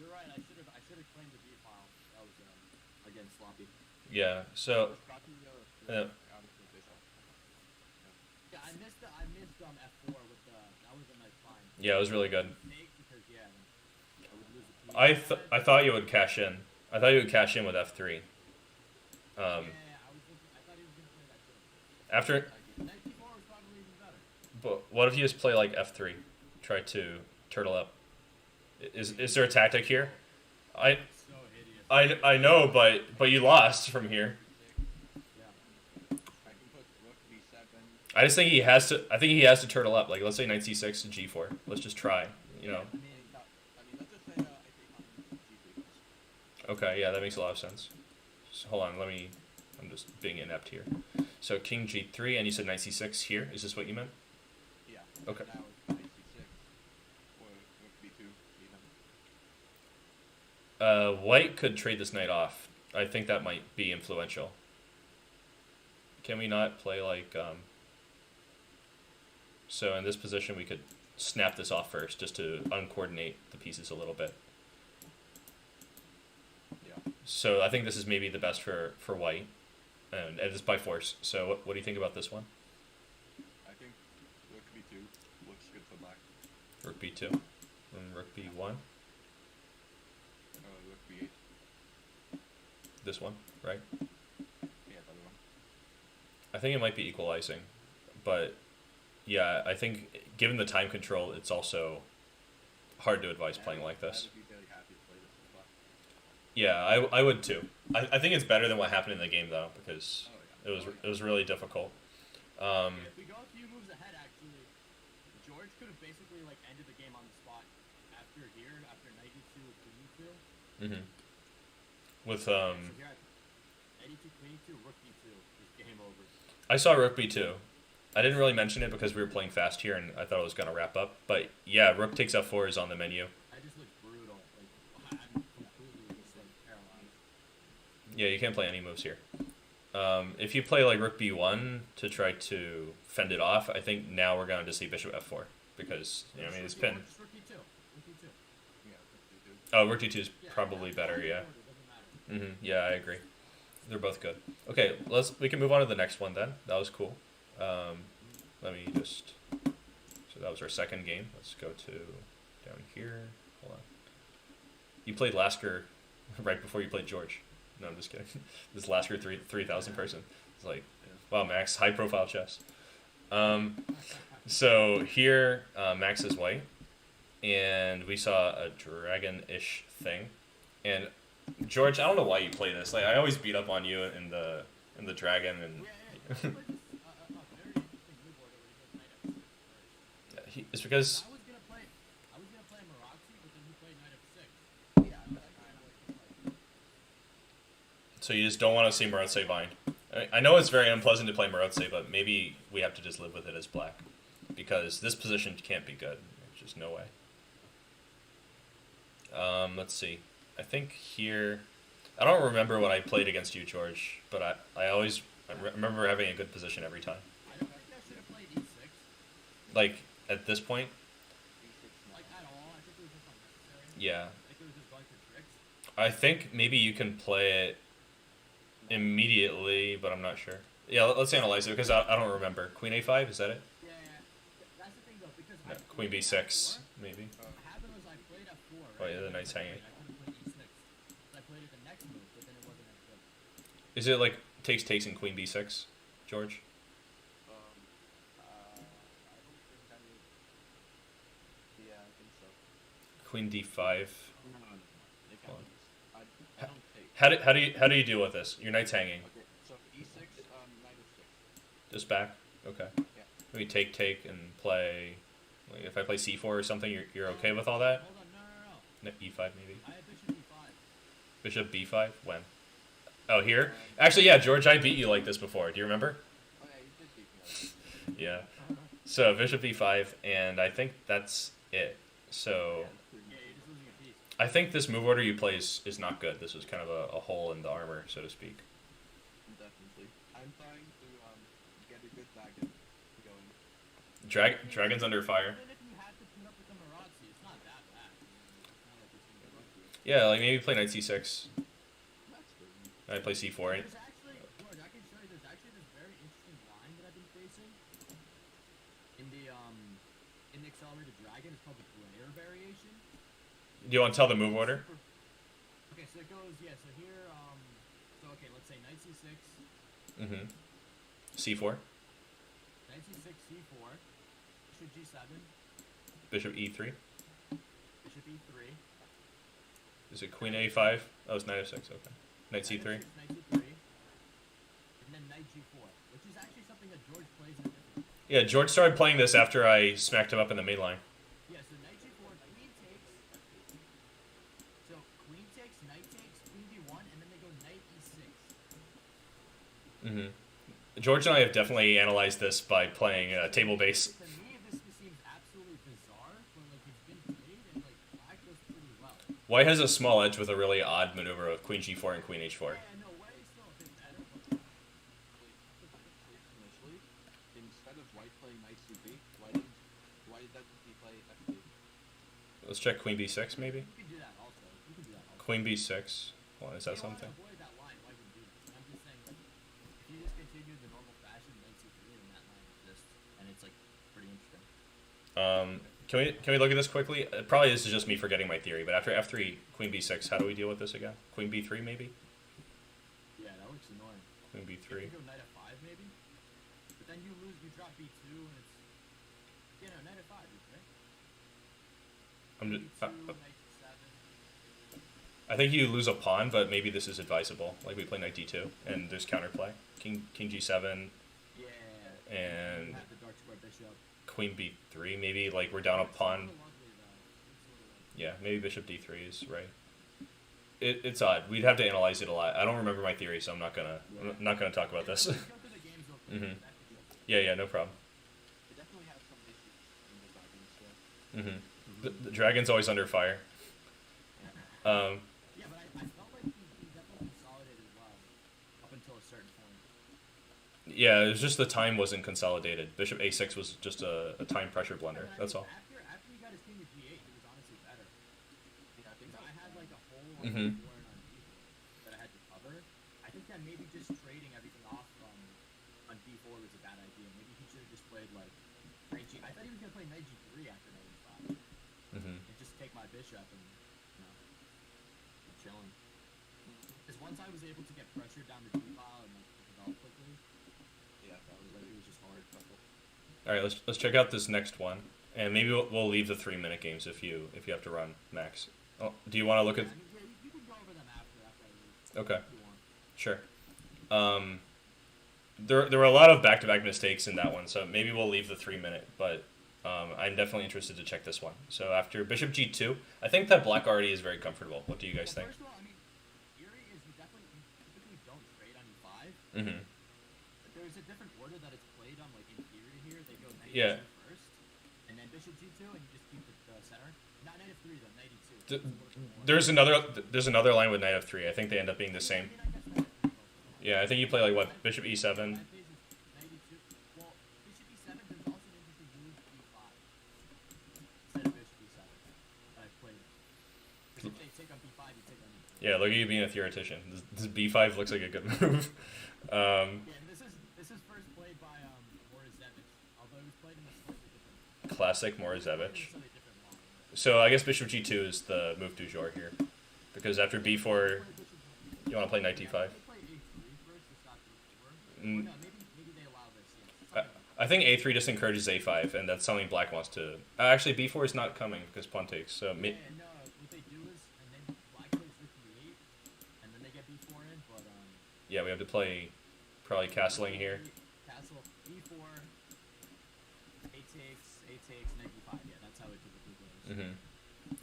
You're right. I should have claimed the b file. Yeah. So Out of uh, the face-off. Yeah, I missed F4 with the that was a nice find. yeah, it was really good. Fake because I would lose the piece. I thought you would cash in. I thought you would cash in with F3. Yeah, I was thinking, I thought he was gonna play that too. After, Knight D4 was probably even better. but what if you just play like F3? Try to turtle up. Is there a tactic here? I So hideous. I know, but you lost from here. Yeah. I can put rook b7. I just think he has to. I think he has to turtle up. Like let's say knight c6 to g4. Let's just try. You know. Let's just say I take on g3 first. Okay. Yeah, that makes a lot of sense. So, hold on. I'm just being inept here. So king g3, and you said knight c6 here. Is this what you meant? Yeah. Okay. Now it's knight c6 or rook b2 even. White could trade this knight off. I think that might be influential. Can we not play like so in this position we could snap this off first just to uncoordinate the pieces a little bit. Yeah. So I think this is maybe the best for white, and it's by force. So what do you think about this one? I think rook b2 looks good for black. Rook b2 and rook b1. Rook b8. This one, right? Yeah, the other one. I think it might be equalizing, but yeah, I think given the time control, it's also hard to advise playing like this. I would be very happy to play this as black. Yeah, I would too. I think it's better than what happened in the game though, because Oh, yeah. it was really difficult. If we go a few moves ahead, actually, George could have basically like ended the game on the spot after here, after knight e2 with queen e2. hmm With So here, knight e2, queen e2, rook e2 is game over. I saw rook b2. I didn't really mention it because we were playing fast here, and I thought it was gonna wrap up. But yeah, rook takes f4 is on the menu. I just looked brutal. Like I'm completely just like paralyzed. Yeah, you can't play any moves here. If you play like rook b1 to try to fend it off, I think now we're going to see bishop f4 because you know, I mean it's pin. Just rook e2. Rook e2. Yeah, rook b2. Oh, rook d2 is Yeah, probably better. Yeah. It doesn't matter. Yeah, I agree. They're both good. Okay, we can move on to the next one then. That was cool. Let me just. So that was our second game. Let's go to down here. Hold on. You played Lasker right before you played George. No, I'm just kidding. This Lasker 3000 person. It's like, wow, Max, high profile chess. So here, Max is white, and we saw a dragon-ish thing, and George, I don't know why you play this. Like, I always beat up on you in the dragon, and Yeah, yeah. Very interesting move order where he goes knight f6 first. it's because I was gonna play Marazzi, but then he played knight f6. Yeah, so you just don't want to see Morozze bind. I know it's very unpleasant to play Morozze, but maybe we have to just live with it as black, because this position can't be good. There's just no way. Let's see. I think here, I don't remember when I played against you, George, but I remember having a good position every time. I don't think I should have played e6. Like at this point, Like at all. I think it was just unnecessary. yeah. I think it was just going for tricks. I think maybe you can play it immediately, but I'm not sure. Yeah, let's analyze it because I don't remember. Queen a5, is that it? Yeah, yeah. That's the thing though, because No, I Queen played b6, f4. maybe. What happened was I played f4. Oh, Right? yeah, the knight's hanging. I could have played e6. I played it the next move, but then it wasn't as good. Is it like takes and Queen b6, George? I don't think I would. Yeah, I think so. Queen d5. No. They can't Hold on. do this. I don't take. How do you deal with this? Your knight's hanging. Okay, so e6, knight f6. Just back. Okay. Yeah. Maybe take and play. Like if I play c4 or something, you're okay with all that? Hold on, no. E5 maybe. I had bishop e5. Bishop b5. When? Oh, here. Actually, yeah, George, I beat you like this before. Do you remember? Oh yeah, you did beat me. Like this. Yeah. So bishop b5, and I think that's it. So Yeah, you're just losing a piece. I think this move order you play is not good. This was kind of a hole in the armor, so to speak. Definitely. I'm trying to get a good dragon going. Dragon's under fire. Even if you had to put up with the Marazzi, it's not that bad. It's not like it's gonna be rough. Yeah, like maybe play knight c6. That's good. I play c4. There's variation. In the accelerated dragon, it's called the player variation. Do you want to tell the move order? Okay, so it goes, yeah, so here, so okay, let's say knight c6, Mm-hmm. C4. knight c6, c4, bishop g7, Bishop E3. bishop e3, Is it Queen A5? Oh, it's Knight F6. Okay. Knight C3. knight c3, and then knight g4, which is actually something that George plays in a different. Yeah, George started playing this after I smacked him up in the main line. Yeah, so knight g4, queen takes, so queen takes, queen b1, and then they go knight e6. Mm-hmm. George and I have definitely analyzed this by playing table base. To me, this seems absolutely bizarre, but like it's been played and like black does pretty well. White has a small edge with a really odd maneuver of Queen G4 and Queen H4. Yeah, no, white is still a bit better, but Initially, instead of white playing knight c3, why doesn't he play f3? Let's check Queen B6 maybe. you can do that also. You can do that also. Queen B6. Well, is that If you something? want to avoid that line, why would you do this? I'm just saying, like, if you just continue the normal fashion, knight c3, then that line exists, and it's like pretty interesting. Can we look at this quickly? Probably this is just me forgetting my theory, but after F3, Queen B6, how do we deal with this again? Queen B3 maybe? Yeah, that looks annoying. Queen You B3. can go knight f5 maybe, but then you lose. You drop b2, and it's yeah, no, knight f5, right? I'm just, b2, knight c7. I think you lose a pawn, but maybe this is advisable. Like we play Knight D2, and there's counterplay. King G7, Yeah. and You have the dark square bishop. Queen B3. Maybe like we're down a It's pawn. sorta lovely, though. It's sorta lovely. Yeah, maybe Bishop D3 is right. It's odd. We'd have to analyze it a lot. I don't remember my theory, so I'm not gonna talk about this. Let's go through the games real quick. Mhm. That could be- Yeah, no problem. It definitely has some issues in the dragons, The dragon's always under fire. Um, Yeah, but I felt like he definitely consolidated well up until a certain point. yeah, it was just the time wasn't consolidated. Bishop A6 was just a time pressure blunder. And I That's mean, all. After he got his king to g8, he was honestly better. Yeah, I think Because I had like a whole Mhm. war on b4 that I had to cover. I think that maybe just trading everything off on b4 was a bad idea. Maybe he should have just played like knight g. I thought he was gonna play knight g3 after knight e5 and just take my bishop and chilling. Because once I was able to get pressure down the d file and like develop quickly, yeah, that was it was just hard. All right, let's check out this next one, and maybe we'll leave the 3-minute games if you have to run, Max. Oh, do you want to look Yeah, at? I mean, yeah, you can go over them after I leave. Okay, If you want. sure. There were a lot of back-to-back mistakes in that one, so maybe we'll leave the 3-minute. But I'm definitely interested to check this one. So after Bishop G2, I think that Black already is very comfortable. What do you guys Well, think? first of all, I mean, theory is you typically don't trade on e5. Mm-hmm. But there's a different order that it's played on, like in theory here. They go knight Yeah. e2 first, and then bishop g2, and you just keep the center. Not knight f3 though, knight e2. D- It's a little bit more. There's another line with Knight F3. I think they end up being the I same. mean, I guess knight f3 also. Yeah, I think you play like what Bishop E7. That phase is knight e2. Well, bishop e7, there's also an interesting move e5 instead of bishop e7 that I played. Because if they take on b5, you take on e3. Yeah, look at you being a theoretician. This B5 looks like a good move. Yeah, and this is first played by Morozevich, although it was played in a slightly different. Classic Played in a Morozevich. slightly different line. So I guess Bishop G2 is the move du jour here, because after B4, you want to play Knight D5. They play a3 first, it's not b4. Mm. Or no, maybe they allow this. Yeah. I think A3 just encourages A5, and that's something Black wants to. Actually, B4 is not coming because pawn takes. So Yeah, no, what they do is, and then black plays rook d8, and then they get b4 in, but yeah, we have to play probably castling here. Castle b4, a takes, knight b5. Yeah, that's how it typically goes.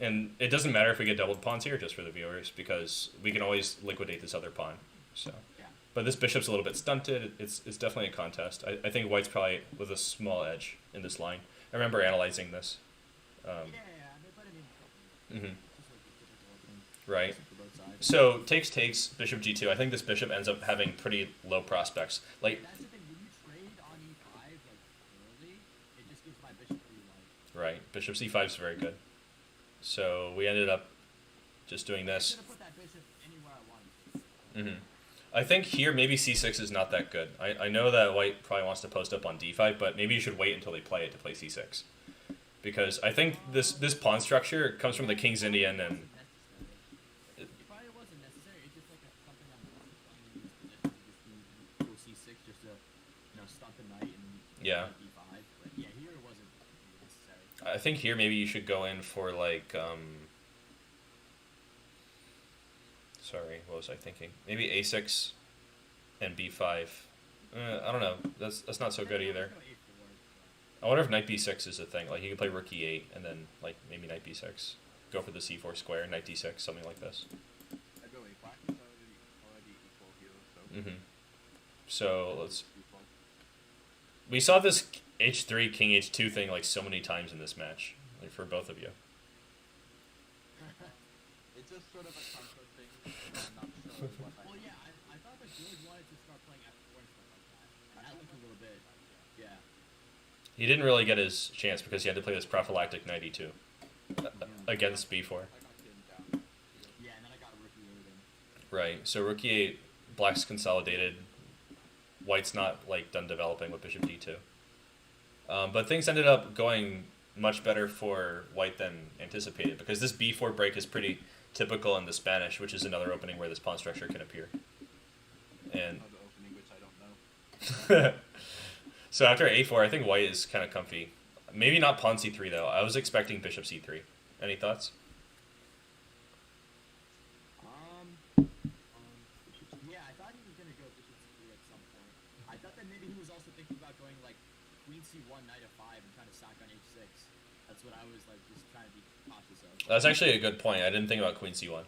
And it doesn't matter if we get doubled pawns here, just for the viewers, because we can always liquidate this other pawn. So, Yeah. but this bishop's a little bit stunted. It's definitely a contest. I think White's probably with a small edge in this line. I remember analyzing this. Yeah, I mean, but I mean, Mhm. it's just like a typical opening Right. for both sides. So takes Bishop G2. I think this bishop ends up having pretty low prospects. Like, That's the thing. When you trade on e5 like early, it just gives my bishop free life. right, Bishop C5 is very good. So we ended up just doing I this. should have put that bishop anywhere I wanted to. I think here maybe c6 is not that good. I know that white probably wants to post up on d5, but maybe you should wait until they play it to play c6. Because I think this pawn structure comes from the King's Indian, and It probably wasn't necessary. It's just like something I'm playing in this position. Just C6 just to stunt the knight and yeah. D5. But yeah, here it wasn't necessary. I think here maybe you should go in for like sorry, what was I thinking? Maybe a6 and b5. I don't know. That's not so good either. I wonder if knight b6 is a thing. Like you could play rook e8 and then like maybe knight b6. Go for the c4 square, knight d6, something like this. I believe black is already equal here, so. So let's. We saw this h3 king h2 thing like so many times in this match, like for both of you. It's just sort of a comfort thing. I'm not sure what I. Well, yeah, I thought that George wanted to start playing F4 and stuff like that. And that looked a little bit, yeah. He didn't really get his chance because he had to play this prophylactic knight e2 against b4. I got him down. Yeah, and then I got rook e8 in. Right. So rook e8, black's consolidated. White's not like done developing with bishop d2. But things ended up going much better for white than anticipated because this b4 break is pretty typical in the Spanish, which is another opening where this pawn structure can appear. And Another opening which I don't know. so after a4, I think white is kind of comfy. Maybe not pawn c3 though. I was expecting bishop c3. Any thoughts? Yeah, I thought he was gonna go bishop c3 at some point. I thought that maybe he was also thinking about going like queen c1, knight f5, and trying to sack on h6. That's what I was like just trying to be cautious of. That's actually a good point. I didn't think about queen c1.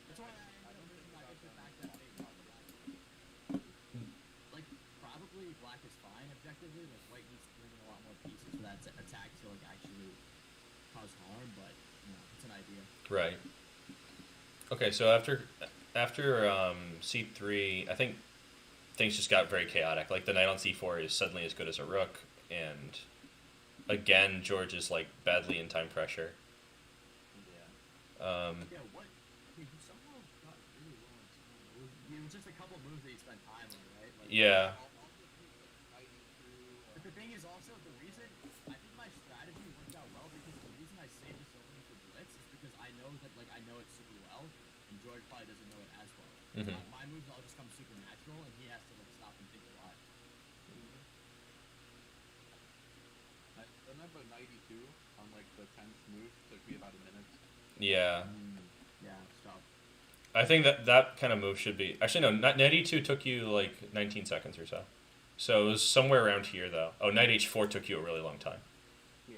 That's why I ended up moving my bishop back that big part of black. Like probably black is fine objectively. Like white needs to bring in a lot more pieces for that attack to like actually cause harm, but it's an idea. Right. Okay, so after c3, I think things just got very chaotic. Like the knight on c4 is suddenly as good as a rook, and again George is like badly in time pressure. Yeah. Yeah, what? He somehow got really low in time. It was just a couple moves that he spent time on, right? Like, Yeah. But the thing is also the reason I think my strategy worked out well because the reason I saved this opening for blitz is because I know that I know it super well, and George probably doesn't know it as well. Mhm. My moves all just come supernatural, and he has to stop and think a lot. I remember 92 on like the 10th move took me about a minute. Yeah. Yeah, stop. I think that kind of move should be... Actually, no, knight e2 took you like 19 seconds or so. So it was somewhere around here, though. Oh, knight h4 took you a really long time. Yeah.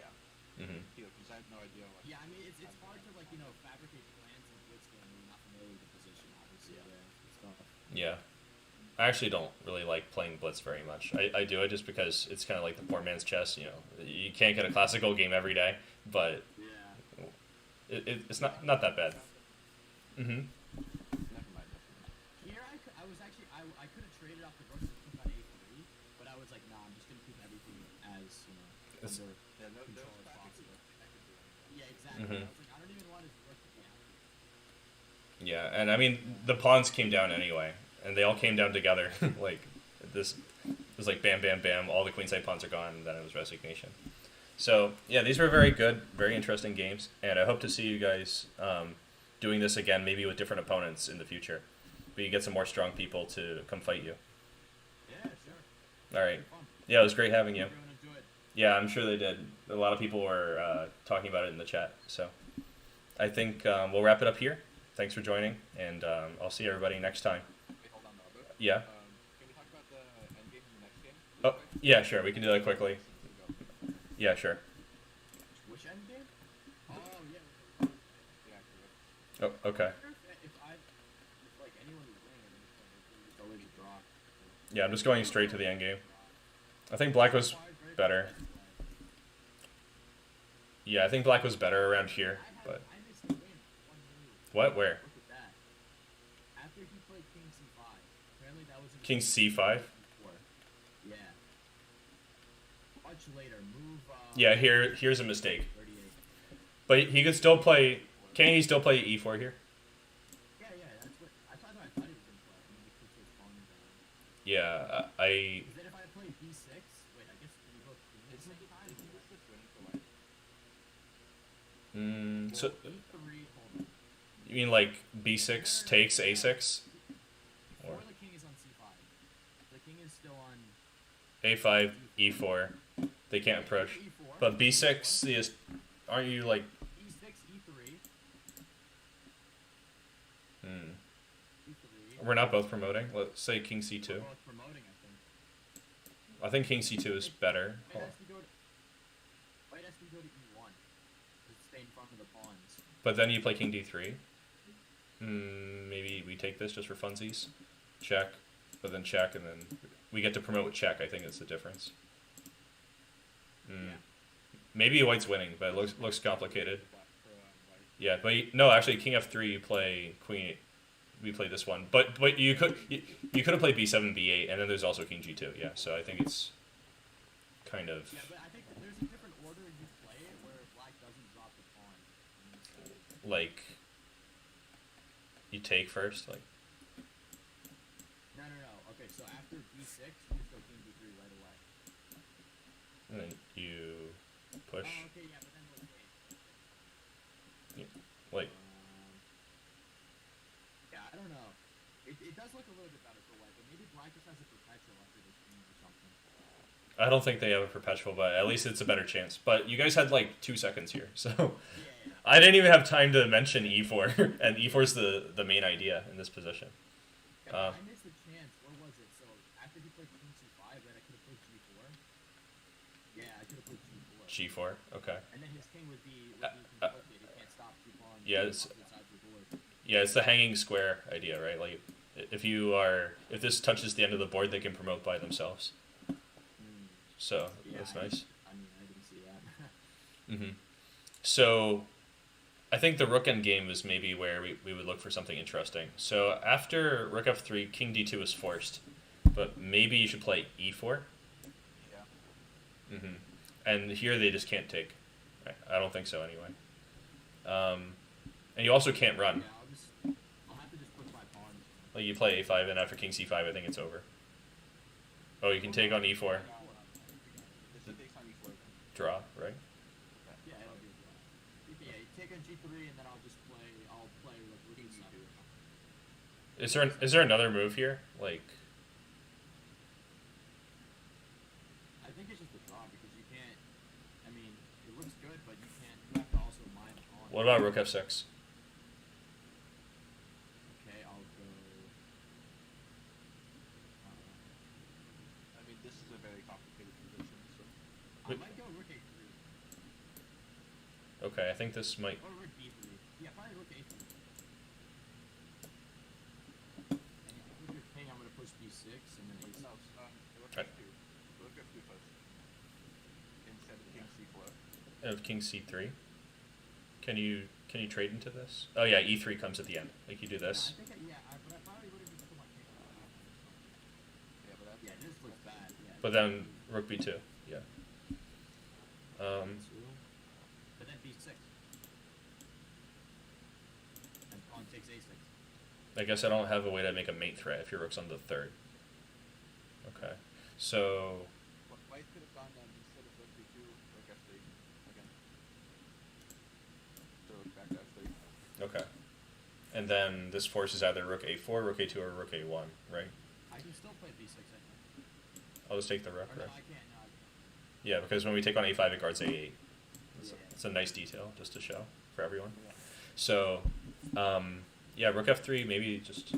Mm-hmm. Because I have no idea what. Yeah, I mean it's hard to fabricate plans in a blitz game when you're not familiar with the position, obviously. Yeah. Stuff. Yeah. I actually don't really like playing blitz very much. I do it just because it's kind of like the poor man's chess, You can't get a classical game every day, but Yeah. it's not that bad. Mm-hmm. Never mind. Here I was actually I could have traded off the rook and took on a3, but I was like, nah, I'm just gonna keep everything as It's- under Yeah, no, control as strategy possible. I could do anything. Yeah, exactly. Mhm. I was like, I don't even want his rook to be out. Yeah, and I mean, the pawns came down anyway, and they all came down together. Like, this was like bam, bam, bam, all the queenside pawns are gone, and then it was resignation. So, yeah, these were very good, very interesting games, and I hope to see you guys doing this again, maybe with different opponents in the future. But you get some more strong people to come fight you. Yeah, sure. All right. Fun. Yeah, it was great having you. Everyone enjoyed. Yeah, I'm sure they did. A lot of people were talking about it in the chat. So I think we'll wrap it up here. Thanks for joining, and I'll see everybody next time. Wait, hold on, Albert. Yeah. Can we talk about the endgame in the next game? Oh, yeah, sure. We can do that quickly. Yeah, sure. Which end game? Oh yeah. Yeah, correct. Oh, okay. If like anyone was winning at any point, it's always a draw. Yeah, I'm just going straight to the end game. I think black was better. Yeah, I think black was better around here, but I missed the win. One move. what? Where? Look at that. After he played King C5, apparently that was in King C5? Yeah. Much later, move. Yeah, here's a mistake. 38. But he could still play. Can he still play E4 here? Yeah, that's what I thought he was gonna play. I mean, Yeah, Is that if I play b6? Wait, I guess we both queen at the Isn't same it, time? isn't this just winning for white? so e3, hold on. you mean like b6 takes a6 or Before the king is on c5. The king is still on a5 e4? They can't approach. e4. But b6 is, aren't you like? e6, e3, Hmm. e3. We're not both promoting. Let's say king c2. We're both promoting, I think. I think king c2 is better. White has to go to e1 to stay in front of the pawns. But then you play king d3. Maybe we take this just for funsies. Check, but then check, and then we get to promote with check. I think that's the difference. Yeah. Maybe white's winning, but it looks complicated. For white. Yeah, but no, actually, king f3. You play queen. We play this one, but you could have played b7, b8, and then there's also king g2. Yeah, so I think it's kind of Yeah, but I think there's a different order you play it where black doesn't drop the pawn. like you take first, like. No. Okay, so after b6, you just go king d3 right away. And then you push, Oh, okay, yeah, but then what's like, yeah, I don't know. It does look a little bit better for white, but maybe black just has a perpetual after this king or something. I don't think they have a perpetual, but at least it's a better chance. But you guys had like 2 seconds here, so Yeah. I didn't even have time to mention e4, and e4 is the main idea in this position. I missed the chance. What was it? So after he played king c5, then I could have played g4. Yeah, I could have played g4. g4, okay. And then his king would be conflicted. He can't stop two pawns. Yeah, on it's- opposite sides of the board. Yeah, it's the hanging square idea, right? Like, if this touches the end of the board, they can promote by themselves. So Yeah, that's I nice. didn't see that. So, I think the rook end game is maybe where we would look for something interesting. So after rook f3, king d2 is forced, but maybe you should play e4. Yeah. And here they just can't take. I don't think so anyway. And you also can't run. Yeah, I'll have to just put my pawns. Like you play a5, and after king c5, I think it's over. Oh, you can take on e4, This takes on e4 then. draw, right? Yeah, it'll be a draw. Yeah, you take on g3, and then I'll play like rook King e7. e2. Is there another move here? Like, I think it's just a draw because you can't. I mean, it looks good, but you can't. You have to also mine a pawn. what about rook f6? Okay, I'll go. I mean, this is a very complicated position, so. I might go rook a3 Okay, I think this might. or rook b3. Yeah, probably rook a3. And if you put your king, I'm gonna push b6 and then a6. No, rook Right. f2. Rook f2 first. Instead of king c4. Of king c3. Can you trade into this? Oh yeah, e3 comes at the end. Like you do this. But I probably would have just put my king on the Yeah, but that's. Yeah, this looks bad. Yeah. But then rook b2. Yeah. But then b6. And pawn takes a6. I guess I don't have a way to make a mate threat if your rook's on the third. Okay. So White could have gone instead of rook b2, rook f3 again. So back to f3. okay. And then this forces either rook a4, rook a2, or rook a1, right? I can still play b6, I think. I'll just take the rook, Or no, right? I can't. No, I can't. Yeah, because when we take on a5, it guards a8. Yeah. It's a nice detail just to show for everyone. Yeah. So, yeah, rook f3, maybe just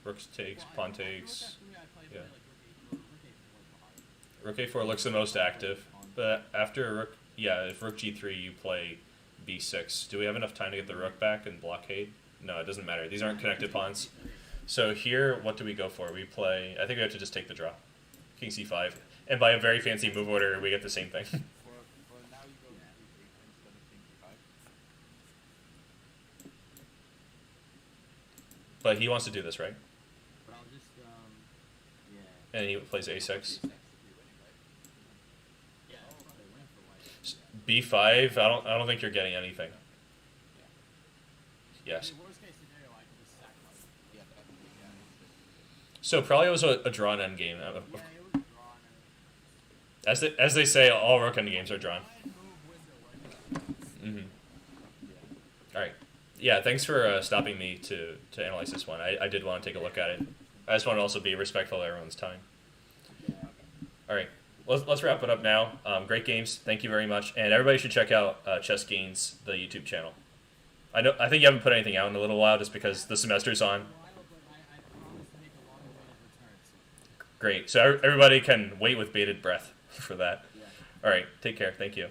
rook takes, Well, pawn after rook takes. f3, I play Yeah. like rook a4 Rook a4 looks the most active, but after rook, yeah, if rook g3, you play b6. Do we have enough time to get the rook back and blockade? No, it doesn't matter. These aren't connected pawns. So here, what do we go for? We play, I think we have to just take the draw. King c5. And by a very fancy move order, we get the same thing. For now you go Yeah. e3 instead of king e5. But he wants to do this, right? But I'll just, yeah. And he plays a6. b6 should be winning, right? Yeah, it's probably a win for white. S- b5, I don't think you're getting anything. Yes. In the worst case scenario, I can just sacrifice. Yeah, definitely. Yeah. So probably was a drawn end game. Yeah, it was drawn. As they say, all rook end games are drawn. Mm-hmm. All right. Yeah, thanks for stopping me to analyze this one. I did want to take a look at it. I just want to also be respectful of everyone's time. All right. Let's wrap it up now. Great games. Thank you very much. And everybody should check out Chess Gainz, the YouTube channel. I think you haven't put anything out in a little while just because the semester's on. Great. So everybody can wait with bated breath for that. All right. Take care. Thank you.